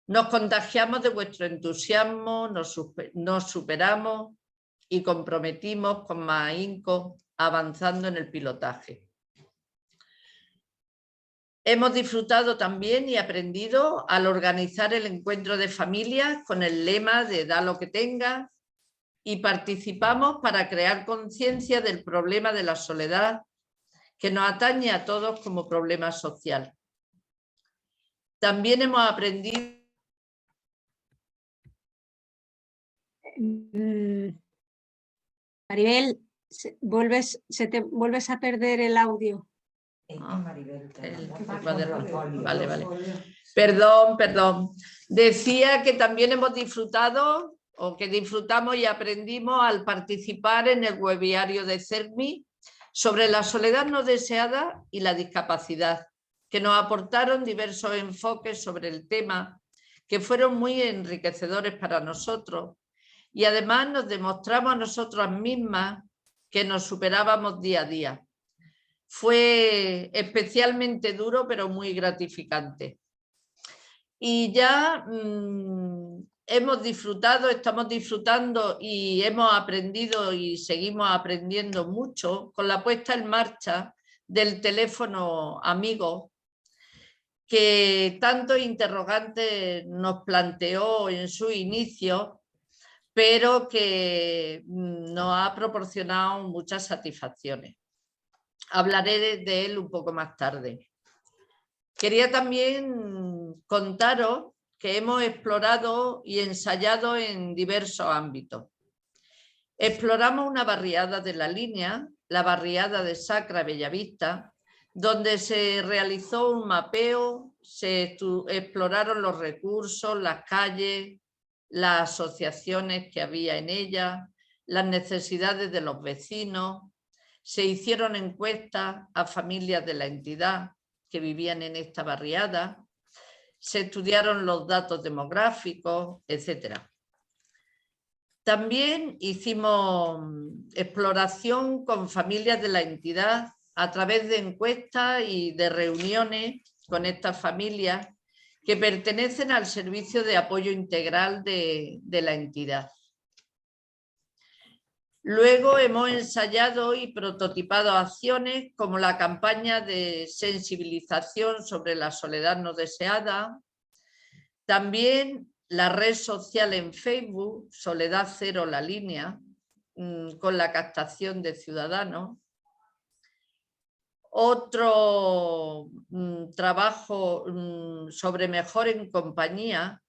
nos contagiamos de vuestro entusiasmo, nos superamos y comprometimos con más ahínco avanzando en el pilotaje. Hemos disfrutado también y aprendido al organizar el encuentro de familias con el lema de da lo que tengas y participamos para crear conciencia del problema de la soledad que nos atañe a todos como problema social. También hemos aprendido... Maribel, vuelves a perder el audio. Vale. Perdón. Decía que también hemos disfrutado o que disfrutamos y aprendimos al participar en el webiario de CERMI sobre la soledad no deseada y la discapacidad, que nos aportaron diversos enfoques sobre el tema que fueron muy enriquecedores para nosotros y además nos demostramos a nosotras mismas que nos superábamos día a día. Fue especialmente duro, pero muy gratificante. Y ya hemos disfrutado, estamos disfrutando y hemos aprendido y seguimos aprendiendo mucho con la puesta en marcha del teléfono amigo, que tantos interrogantes nos planteó en su inicio, pero que nos ha proporcionado muchas satisfacciones. Hablaré de él un poco más tarde. Quería también contaros que hemos explorado y ensayado en diversos ámbitos. Exploramos una barriada de la línea, la barriada de Sacra Bellavista, donde se realizó un mapeo, se exploraron los recursos, las calles, las asociaciones que había en ella, las necesidades de los vecinos. Se hicieron encuestas a familias de la entidad que vivían en esta barriada, se estudiaron los datos demográficos, etc. También hicimos exploración con familias de la entidad a través de encuestas y de reuniones con estas familias que pertenecen al servicio de apoyo integral de la entidad. Luego hemos ensayado y prototipado acciones como la campaña de sensibilización sobre la soledad no deseada, también la red social en Facebook, Soledad Cero la Línea, con la captación de ciudadanos. Otro trabajo sobre Mejor en Compañía,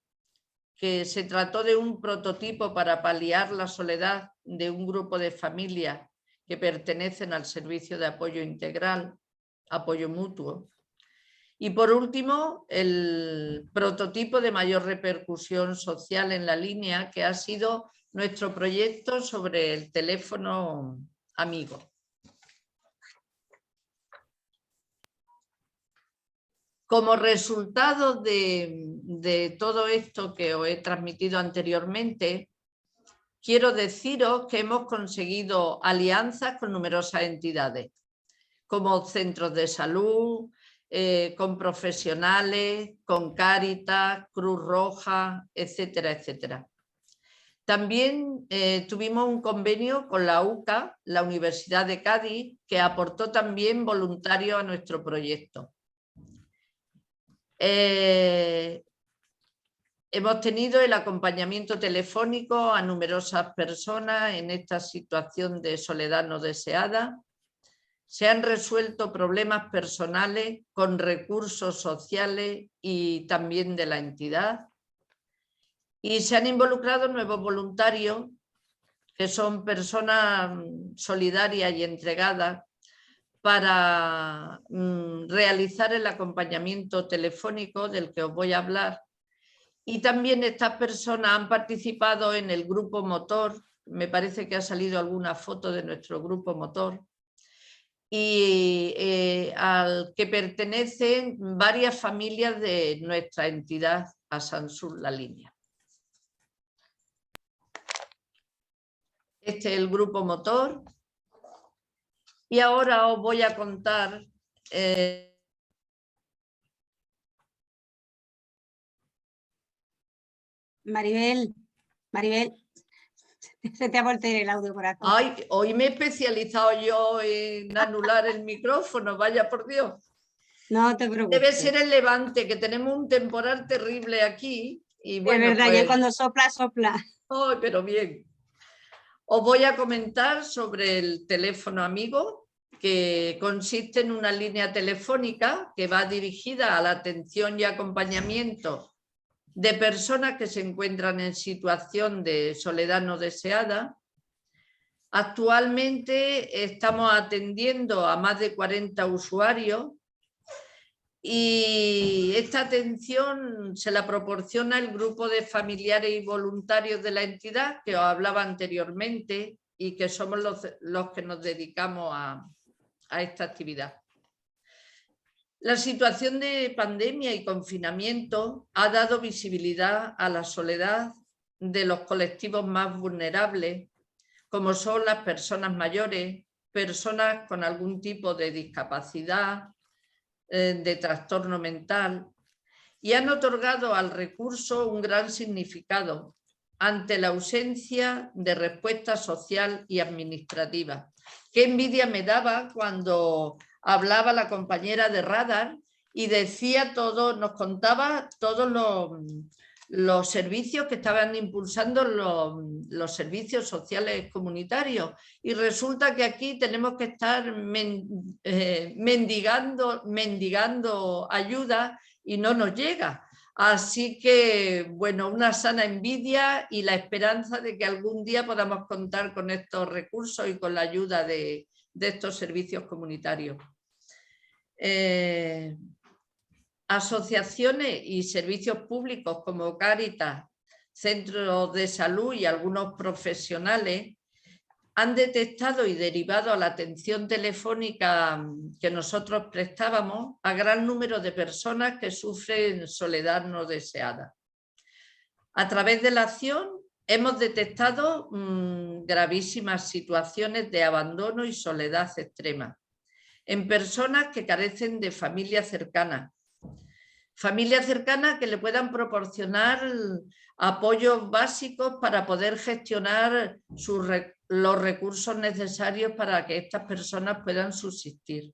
que se trató de un prototipo para paliar la soledad de un grupo de familias que pertenecen al servicio de apoyo integral, apoyo mutuo. Y por último, el prototipo de mayor repercusión social en la línea, que ha sido nuestro proyecto sobre el teléfono amigo. Como resultado de todo esto que os he transmitido anteriormente, quiero deciros que hemos conseguido alianzas con numerosas entidades, como centros de salud, con profesionales, con Cáritas, Cruz Roja, etcétera, etcétera. También tuvimos un convenio con la UCA, la Universidad de Cádiz, que aportó también voluntarios a nuestro proyecto. Hemos tenido el acompañamiento telefónico a numerosas personas en esta situación de soledad no deseada. Se han resuelto problemas personales con recursos sociales y también de la entidad. Y se han involucrado nuevos voluntarios que son personas solidarias y entregadas para realizar el acompañamiento telefónico del que os voy a hablar. Y también estas personas han participado en el grupo motor, me parece que ha salido alguna foto de nuestro grupo motor, y al que pertenecen varias familias de nuestra entidad Asansur La Línea. Este es el grupo motor. Y ahora os voy a contar Maribel, se te ha vuelto el audio por aquí. Ay, hoy me he especializado yo en anular el micrófono, vaya por Dios. No te preocupes. Debe ser el Levante, que tenemos un temporal terrible aquí. Y bueno, es verdad, pues, ya cuando sopla, sopla. Oh, pero bien. Os voy a comentar sobre el teléfono amigo, que consiste en una línea telefónica que va dirigida a la atención y acompañamiento de personas que se encuentran en situación de soledad no deseada. Actualmente estamos atendiendo a más de 40 usuarios y esta atención se la proporciona el grupo de familiares y voluntarios de la entidad que os hablaba anteriormente y que somos los que nos dedicamos a esta actividad. La situación de pandemia y confinamiento ha dado visibilidad a la soledad de los colectivos más vulnerables, como son las personas mayores, personas con algún tipo de discapacidad, de trastorno mental, y han otorgado al recurso un gran significado ante la ausencia de respuesta social y administrativa. Qué envidia me daba cuando hablaba la compañera de Radar y decía todo, nos contaba todos los servicios que estaban impulsando los servicios sociales comunitarios, y resulta que aquí tenemos que estar mendigando ayuda y no nos llega. Así que, bueno, una sana envidia y la esperanza de que algún día podamos contar con estos recursos y con la ayuda de estos servicios comunitarios. Asociaciones y servicios públicos como Cáritas, centros de salud y algunos profesionales han detectado y derivado a la atención telefónica que nosotros prestábamos a gran número de personas que sufren soledad no deseada. A través de la acción hemos detectado gravísimas situaciones de abandono y soledad extrema en personas que carecen de familia cercana que le puedan proporcionar apoyos básicos para poder gestionar los recursos necesarios para que estas personas puedan subsistir.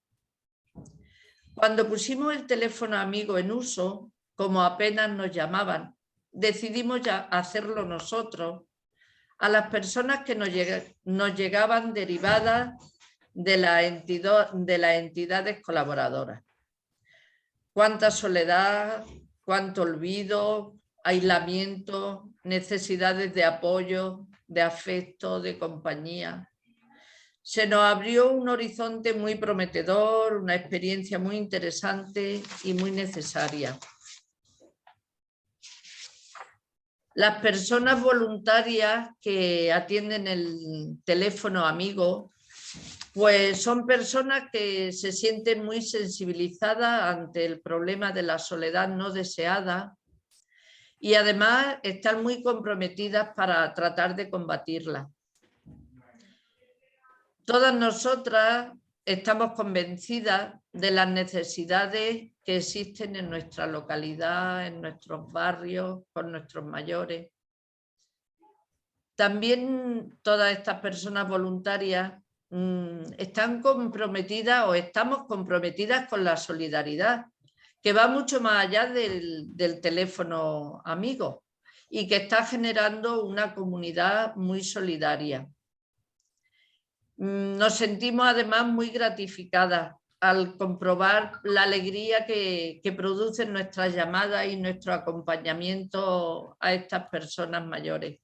Cuando pusimos el teléfono amigo en uso, como apenas nos llamaban, decidimos ya hacerlo nosotros a las personas que nos llegaban derivadas de las entidades colaboradoras. Cuánta soledad, cuánto olvido, aislamiento, necesidades de apoyo, de afecto, de compañía. Se nos abrió un horizonte muy prometedor, una experiencia muy interesante y muy necesaria. Las personas voluntarias que atienden el teléfono amigo, pues son personas que se sienten muy sensibilizadas ante el problema de la soledad no deseada y además están muy comprometidas para tratar de combatirla. Todas nosotras estamos convencidas de las necesidades que existen en nuestra localidad, en nuestros barrios, con nuestros mayores. También todas estas personas voluntarias están comprometidas o estamos comprometidas con la solidaridad, que va mucho más allá del teléfono amigo y que está generando una comunidad muy solidaria. Nos sentimos además muy gratificadas al comprobar la alegría que producen nuestras llamadas y nuestro acompañamiento a estas personas mayores.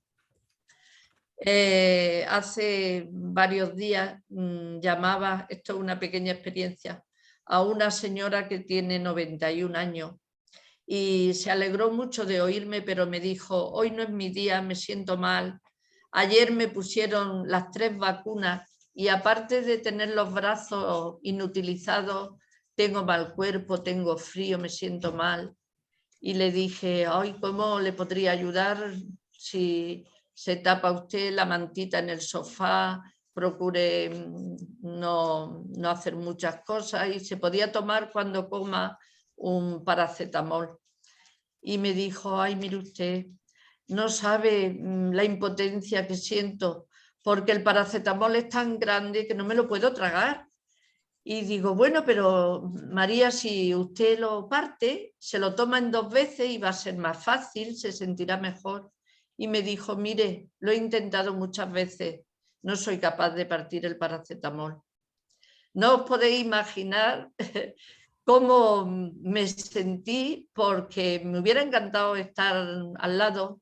Hace varios días llamaba, esto es una pequeña experiencia, a una señora que tiene 91 años y se alegró mucho de oírme, pero me dijo: hoy no es mi día, me siento mal, ayer me pusieron las 3 vacunas y aparte de tener los brazos inutilizados, tengo mal cuerpo, tengo frío, me siento mal. Y le dije: ay, ¿cómo le podría ayudar si se tapa usted la mantita en el sofá, procure no hacer muchas cosas y se podía tomar cuando coma un paracetamol. Y me dijo, ay, mire usted, no sabe la impotencia que siento porque el paracetamol es tan grande que no me lo puedo tragar. Y digo, bueno, pero María, si usted lo parte, se lo toma en 2 veces y va a ser más fácil, se sentirá mejor. Y me dijo, mire, lo he intentado muchas veces, no soy capaz de partir el paracetamol. No os podéis imaginar cómo me sentí, porque me hubiera encantado estar al lado.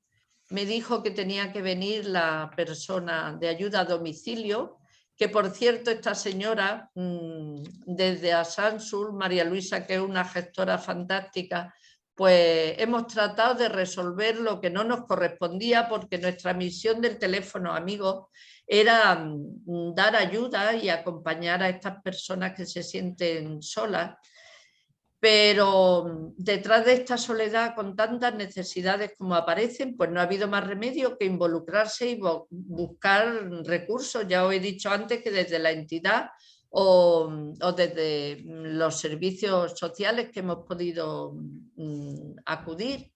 Me dijo que tenía que venir la persona de ayuda a domicilio, que por cierto esta señora desde Asansul, María Luisa, que es una gestora fantástica, pues hemos tratado de resolver lo que no nos correspondía, porque nuestra misión del teléfono amigo era dar ayuda y acompañar a estas personas que se sienten solas. Pero detrás de esta soledad, con tantas necesidades como aparecen, pues no ha habido más remedio que involucrarse y buscar recursos. Ya os he dicho antes que desde la entidad o desde los servicios sociales que hemos podido acudir.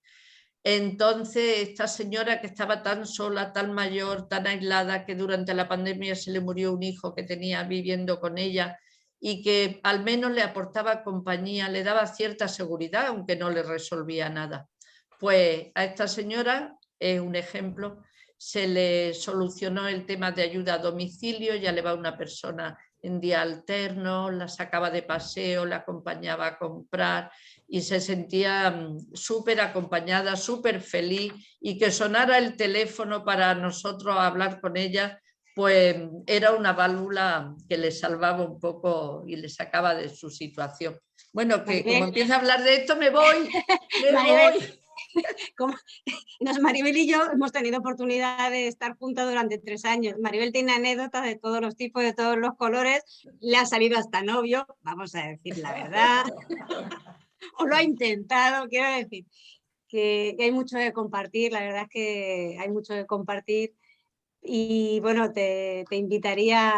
Entonces, esta señora que estaba tan sola, tan mayor, tan aislada, que durante la pandemia se le murió un hijo que tenía viviendo con ella, y que al menos le aportaba compañía, le daba cierta seguridad, aunque no le resolvía nada. Pues a esta señora, es un ejemplo, se le solucionó el tema de ayuda a domicilio, ya le va una persona en día alterno, la sacaba de paseo, la acompañaba a comprar y se sentía súper acompañada, súper feliz, y que sonara el teléfono para nosotros hablar con ella, pues era una válvula que le salvaba un poco y le sacaba de su situación. Bueno, que Maribel, como empieza a hablar de esto me voy, Maribel, Maribel y yo hemos tenido oportunidad de estar juntas durante 3 años. Maribel tiene anécdotas de todos los tipos, de todos los colores, le ha salido hasta novio, vamos a decir la verdad, o lo ha intentado, quiero decir que hay mucho que compartir, la verdad es que hay mucho que compartir. Y bueno, te invitaría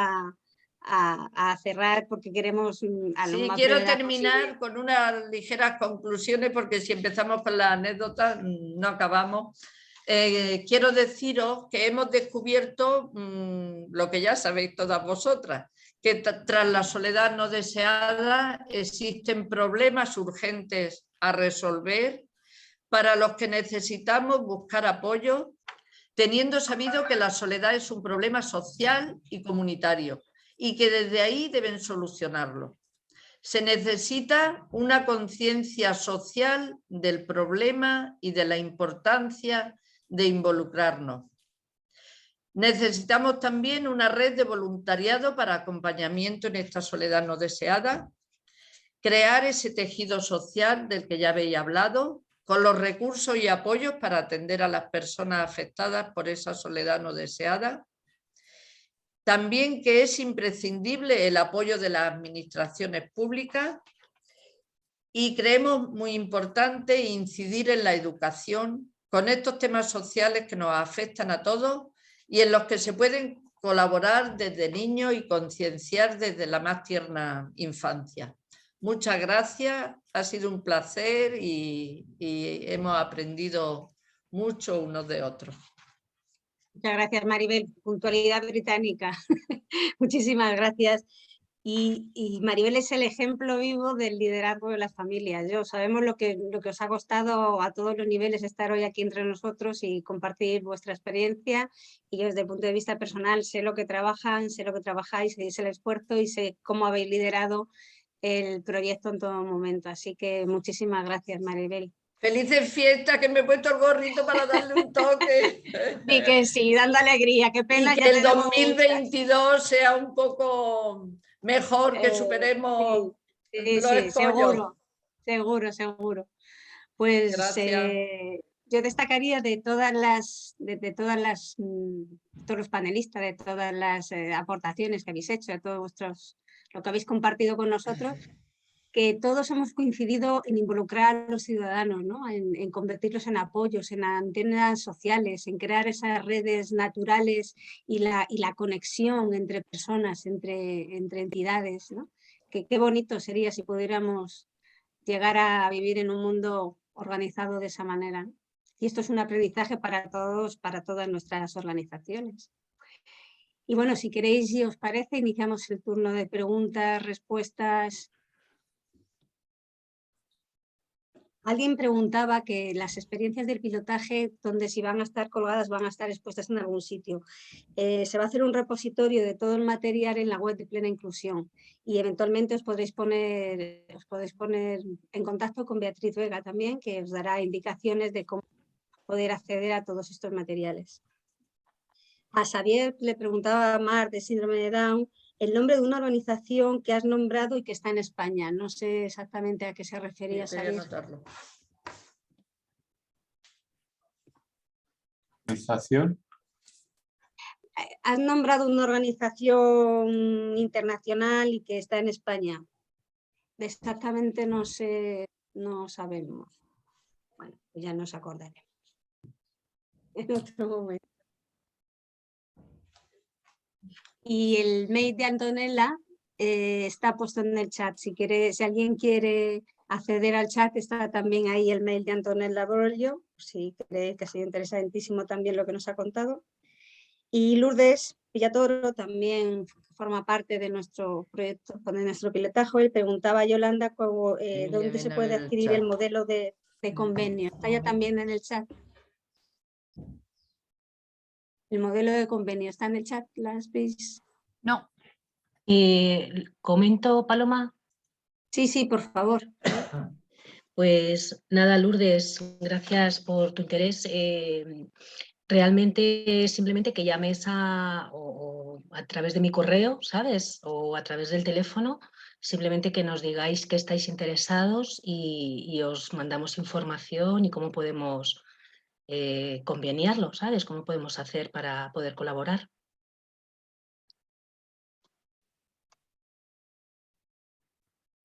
a cerrar porque queremos a lo Sí, más quiero brevedad terminar posible. con unas ligeras conclusiones, porque si empezamos con las anécdotas no acabamos. Quiero deciros que hemos descubierto lo que ya sabéis todas vosotras, que tras la soledad no deseada existen problemas urgentes a resolver para los que necesitamos buscar apoyo, teniendo sabido que la soledad es un problema social y comunitario y que desde ahí deben solucionarlo. Se necesita una conciencia social del problema y de la importancia de involucrarnos. Necesitamos también una red de voluntariado para acompañamiento en esta soledad no deseada, crear ese tejido social del que ya habéis hablado, con los recursos y apoyos para atender a las personas afectadas por esa soledad no deseada. También que es imprescindible el apoyo de las administraciones públicas, y creemos muy importante incidir en la educación con estos temas sociales que nos afectan a todos y en los que se pueden colaborar desde niños y concienciar desde la más tierna infancia. Muchas gracias, ha sido un placer y hemos aprendido mucho unos de otros. Muchas gracias, Maribel. Puntualidad británica. Muchísimas gracias. Y Maribel es el ejemplo vivo del liderazgo de las familias. Sabemos lo que os ha costado a todos los niveles estar hoy aquí entre nosotros y compartir vuestra experiencia. Y yo desde el punto de vista personal sé lo que trabajan, sé lo que trabajáis, sé el esfuerzo y sé cómo habéis liderado el proyecto en todo momento. Así que muchísimas gracias, Maribel. Felices fiestas, que me he puesto el gorrito para darle un toque. Sí, que sí, dando alegría. Qué pena. Y que el 2022 sea un poco mejor, que superemos los escollos. Seguro. Pues yo destacaría de todos los panelistas, de todas las aportaciones que habéis hecho, de todos lo que habéis compartido con nosotros, que todos hemos coincidido en involucrar a los ciudadanos, ¿no? En convertirlos en apoyos, en antenas sociales, en crear esas redes naturales y la conexión entre personas, entre entidades, ¿no? Qué bonito sería si pudiéramos llegar a vivir en un mundo organizado de esa manera, ¿no? Y esto es un aprendizaje para todos, para todas nuestras organizaciones. Y bueno, si queréis, si os parece, iniciamos el turno de preguntas, respuestas. Alguien preguntaba que las experiencias del pilotaje, donde si van a estar colgadas, van a estar expuestas en algún sitio. Se va a hacer un repositorio de todo el material en la web de Plena Inclusión y eventualmente os podéis poner en contacto con Beatriz Vega también, que os dará indicaciones de cómo poder acceder a todos estos materiales. A Xavier le preguntaba a Mar de Síndrome de Down el nombre de una organización que has nombrado y que está en España. No sé exactamente a qué se refería Xavier. ¿Organización? Has nombrado una organización internacional y que está en España. Exactamente no sé, no sabemos. Bueno, pues ya nos acordaremos en otro momento. Y el mail de Antonella está puesto en el chat. Si alguien quiere acceder al chat, está también ahí el mail de Antonella Brolio, si cree que ha sido interesantísimo también lo que nos ha contado. Y Lourdes Villatoro también forma parte de nuestro proyecto, de nuestro pilotaje. Él preguntaba a Yolanda dónde se puede adquirir el modelo de convenio. Está ya también en el chat. El modelo de convenio está en el chat, ¿las veis? No. ¿Comento, Paloma? Sí, por favor. Pues nada, Lourdes, gracias por tu interés. Realmente simplemente que llames o a través de mi correo, ¿sabes? O a través del teléfono, simplemente que nos digáis que estáis interesados y os mandamos información y cómo podemos conveniarlo, ¿sabes? Cómo podemos hacer para poder colaborar.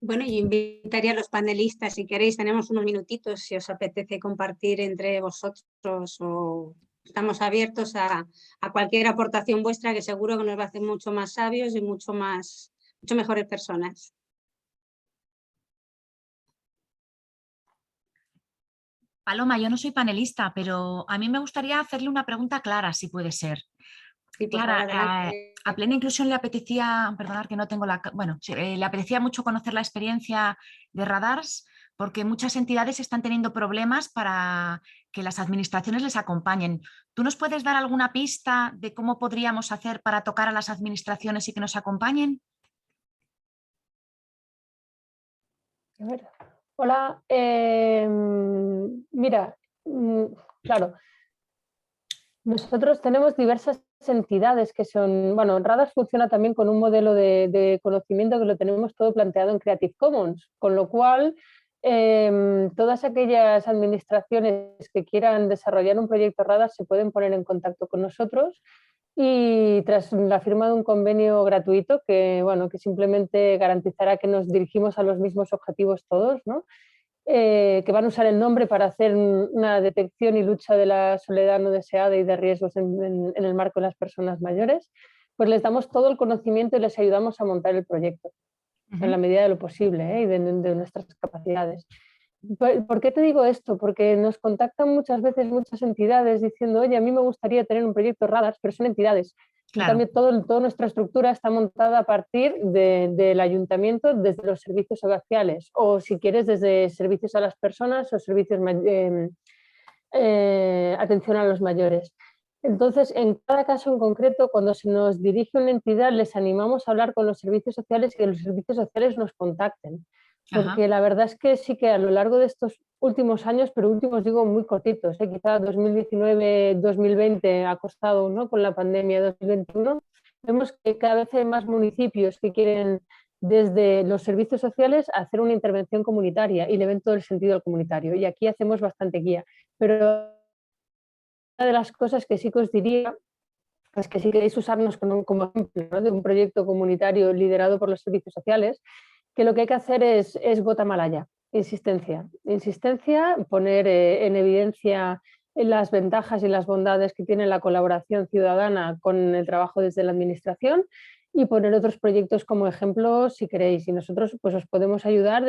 Bueno, yo invitaría a los panelistas, si queréis, tenemos unos minutitos, si os apetece compartir entre vosotros, o estamos abiertos a cualquier aportación vuestra, que seguro que nos va a hacer mucho más sabios y mucho mejores personas. Paloma, yo no soy panelista, pero a mí me gustaría hacerle una pregunta a Clara, si puede ser. Sí, Clara, a Plena Inclusión le apetecía, perdonad que no tengo le apetecía mucho conocer la experiencia de Radars, porque muchas entidades están teniendo problemas para que las administraciones les acompañen. ¿Tú nos puedes dar alguna pista de cómo podríamos hacer para tocar a las administraciones y que nos acompañen? A ver. Hola, mira, claro, nosotros tenemos diversas entidades que son, bueno, Radars funciona también con un modelo de conocimiento que lo tenemos todo planteado en Creative Commons, con lo cual todas aquellas administraciones que quieran desarrollar un proyecto Radars se pueden poner en contacto con nosotros y tras la firma de un convenio gratuito que, bueno, que simplemente garantizará que nos dirigimos a los mismos objetivos todos, ¿no? Que van a usar el nombre para hacer una detección y lucha de la soledad no deseada y de riesgos en el marco de las personas mayores, pues les damos todo el conocimiento y les ayudamos a montar el proyecto en la medida de lo posible y de nuestras capacidades. ¿Por qué te digo esto? Porque nos contactan muchas veces muchas entidades diciendo, oye, a mí me gustaría tener un proyecto Radars, pero son entidades. Claro. En cambio, toda nuestra estructura está montada a partir del ayuntamiento, desde los servicios sociales, o si quieres, desde servicios a las personas o servicios atención a los mayores. Entonces, en cada caso en concreto, cuando se nos dirige una entidad, les animamos a hablar con los servicios sociales y que los servicios sociales nos contacten. Porque la verdad es que sí que a lo largo de estos últimos años, pero últimos digo muy cortitos, quizá 2019-2020 ha costado, ¿no? Con la pandemia 2021, vemos que cada vez hay más municipios que quieren desde los servicios sociales hacer una intervención comunitaria y le ven todo el sentido al comunitario. Y aquí hacemos bastante guía. Pero una de las cosas que sí que os diría es que si queréis usarnos como ejemplo, ¿no? De un proyecto comunitario liderado por los servicios sociales, que lo que hay que hacer es Guatemala, insistencia, poner en evidencia las ventajas y las bondades que tiene la colaboración ciudadana con el trabajo desde la administración y poner otros proyectos como ejemplo si queréis. Y nosotros pues os podemos ayudar,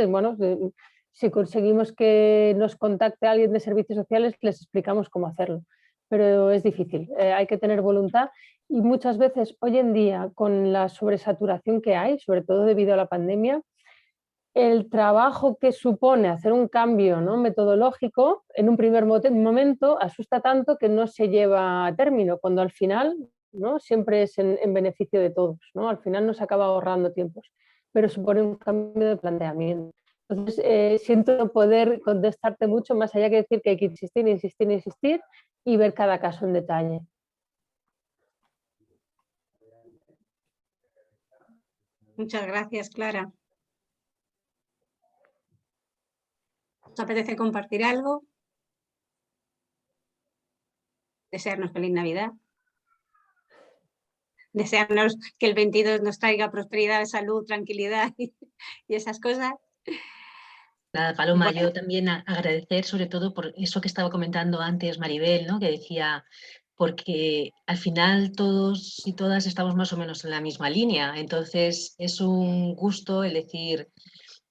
si conseguimos que nos contacte alguien de servicios sociales, les explicamos cómo hacerlo. Pero es difícil, hay que tener voluntad y muchas veces hoy en día con la sobresaturación que hay, sobre todo debido a la pandemia, el trabajo que supone hacer un cambio, ¿no?, metodológico en un primer momento asusta tanto que no se lleva a término, cuando al final, ¿no?, siempre es en beneficio de todos, ¿no? Al final nos acaba ahorrando tiempos, pero supone un cambio de planteamiento. Entonces, siento no poder contestarte mucho, más allá que decir que hay que insistir y ver cada caso en detalle. Muchas gracias, Clara. ¿Os apetece compartir algo? Desearnos feliz Navidad. Desearnos que el 22 nos traiga prosperidad, salud, tranquilidad y esas cosas. Nada, Paloma, Bueno. yo también agradecer sobre todo por eso que estaba comentando antes Maribel, ¿no?, que decía, porque al final todos y todas estamos más o menos en la misma línea, entonces es un gusto el decir,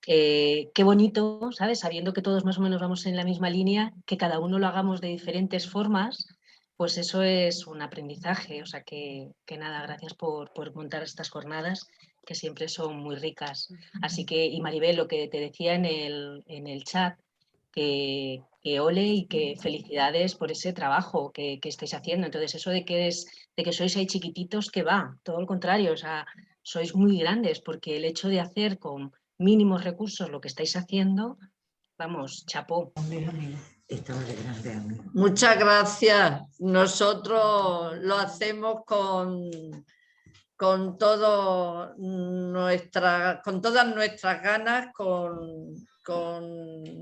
qué bonito, ¿sabes?, sabiendo que todos más o menos vamos en la misma línea, que cada uno lo hagamos de diferentes formas, pues eso es un aprendizaje, o sea que nada, gracias por montar estas jornadas que siempre son muy ricas. Así que, y Maribel, lo que te decía en el chat, que ole y que felicidades por ese trabajo que estáis haciendo. Entonces, eso de que sois ahí chiquititos, que va, todo lo contrario, o sea, sois muy grandes, porque el hecho de hacer con mínimos recursos lo que estáis haciendo, vamos, chapó. Muchas gracias. Nosotros lo hacemos con todas nuestras ganas, con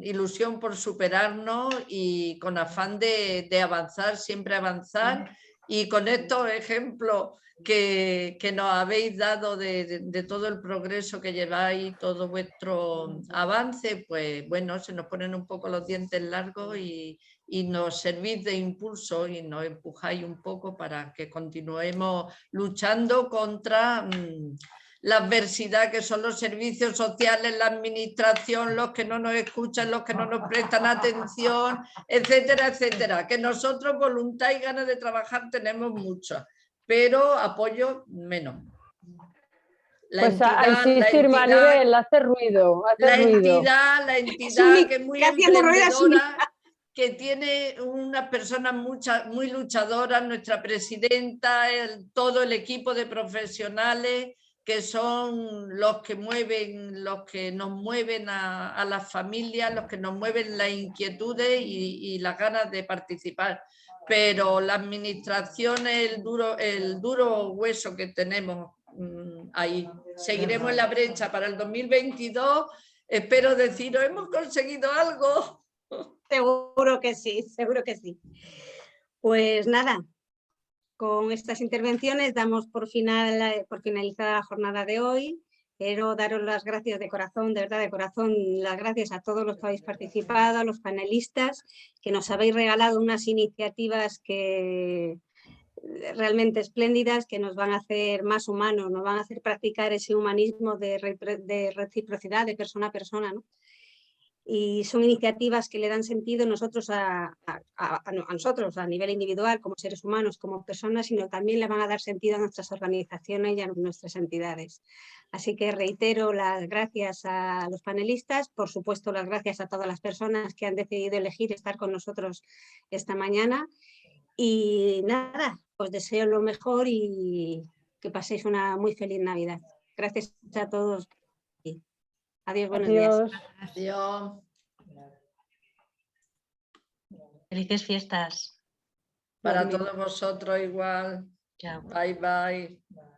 ilusión por superarnos y con afán de avanzar, siempre avanzar. Y con estos ejemplos que nos habéis dado de todo el progreso que lleváis, todo vuestro avance, pues bueno, se nos ponen un poco los dientes largos y nos servís de impulso y nos empujáis un poco para que continuemos luchando contra la adversidad que son los servicios sociales, la administración, los que no nos escuchan, los que no nos prestan atención, etcétera, etcétera. Que nosotros voluntad y ganas de trabajar tenemos mucho, pero apoyo menos. La entidad, Maribel, hace ruido. La entidad que es muy emprendedora, que tiene unas personas muy luchadoras, nuestra presidenta, todo el equipo de profesionales que son los que nos mueven a las familias, los que nos mueven las inquietudes y las ganas de participar. Pero la administración es el duro hueso que tenemos ahí. Seguiremos en la brecha para el 2022. Espero deciros, hemos conseguido algo. Seguro que sí, seguro que sí. Pues nada, con estas intervenciones damos por finalizada la jornada de hoy. Quiero daros las gracias de corazón, de verdad de corazón, las gracias a todos los que habéis participado, a los panelistas, que nos habéis regalado unas iniciativas que realmente espléndidas, que nos van a hacer más humanos, nos van a hacer practicar ese humanismo de reciprocidad, de persona a persona, ¿no? Y son iniciativas que le dan sentido nosotros a nosotros a nivel individual, como seres humanos, como personas, sino también le van a dar sentido a nuestras organizaciones y a nuestras entidades. Así que reitero las gracias a los panelistas, por supuesto las gracias a todas las personas que han decidido elegir estar con nosotros esta mañana. Y nada, os deseo lo mejor y que paséis una muy feliz Navidad. Gracias a todos. Adiós, buenos días. Adiós. Felices fiestas. Para todos vosotros igual. Chao. Bye, bye.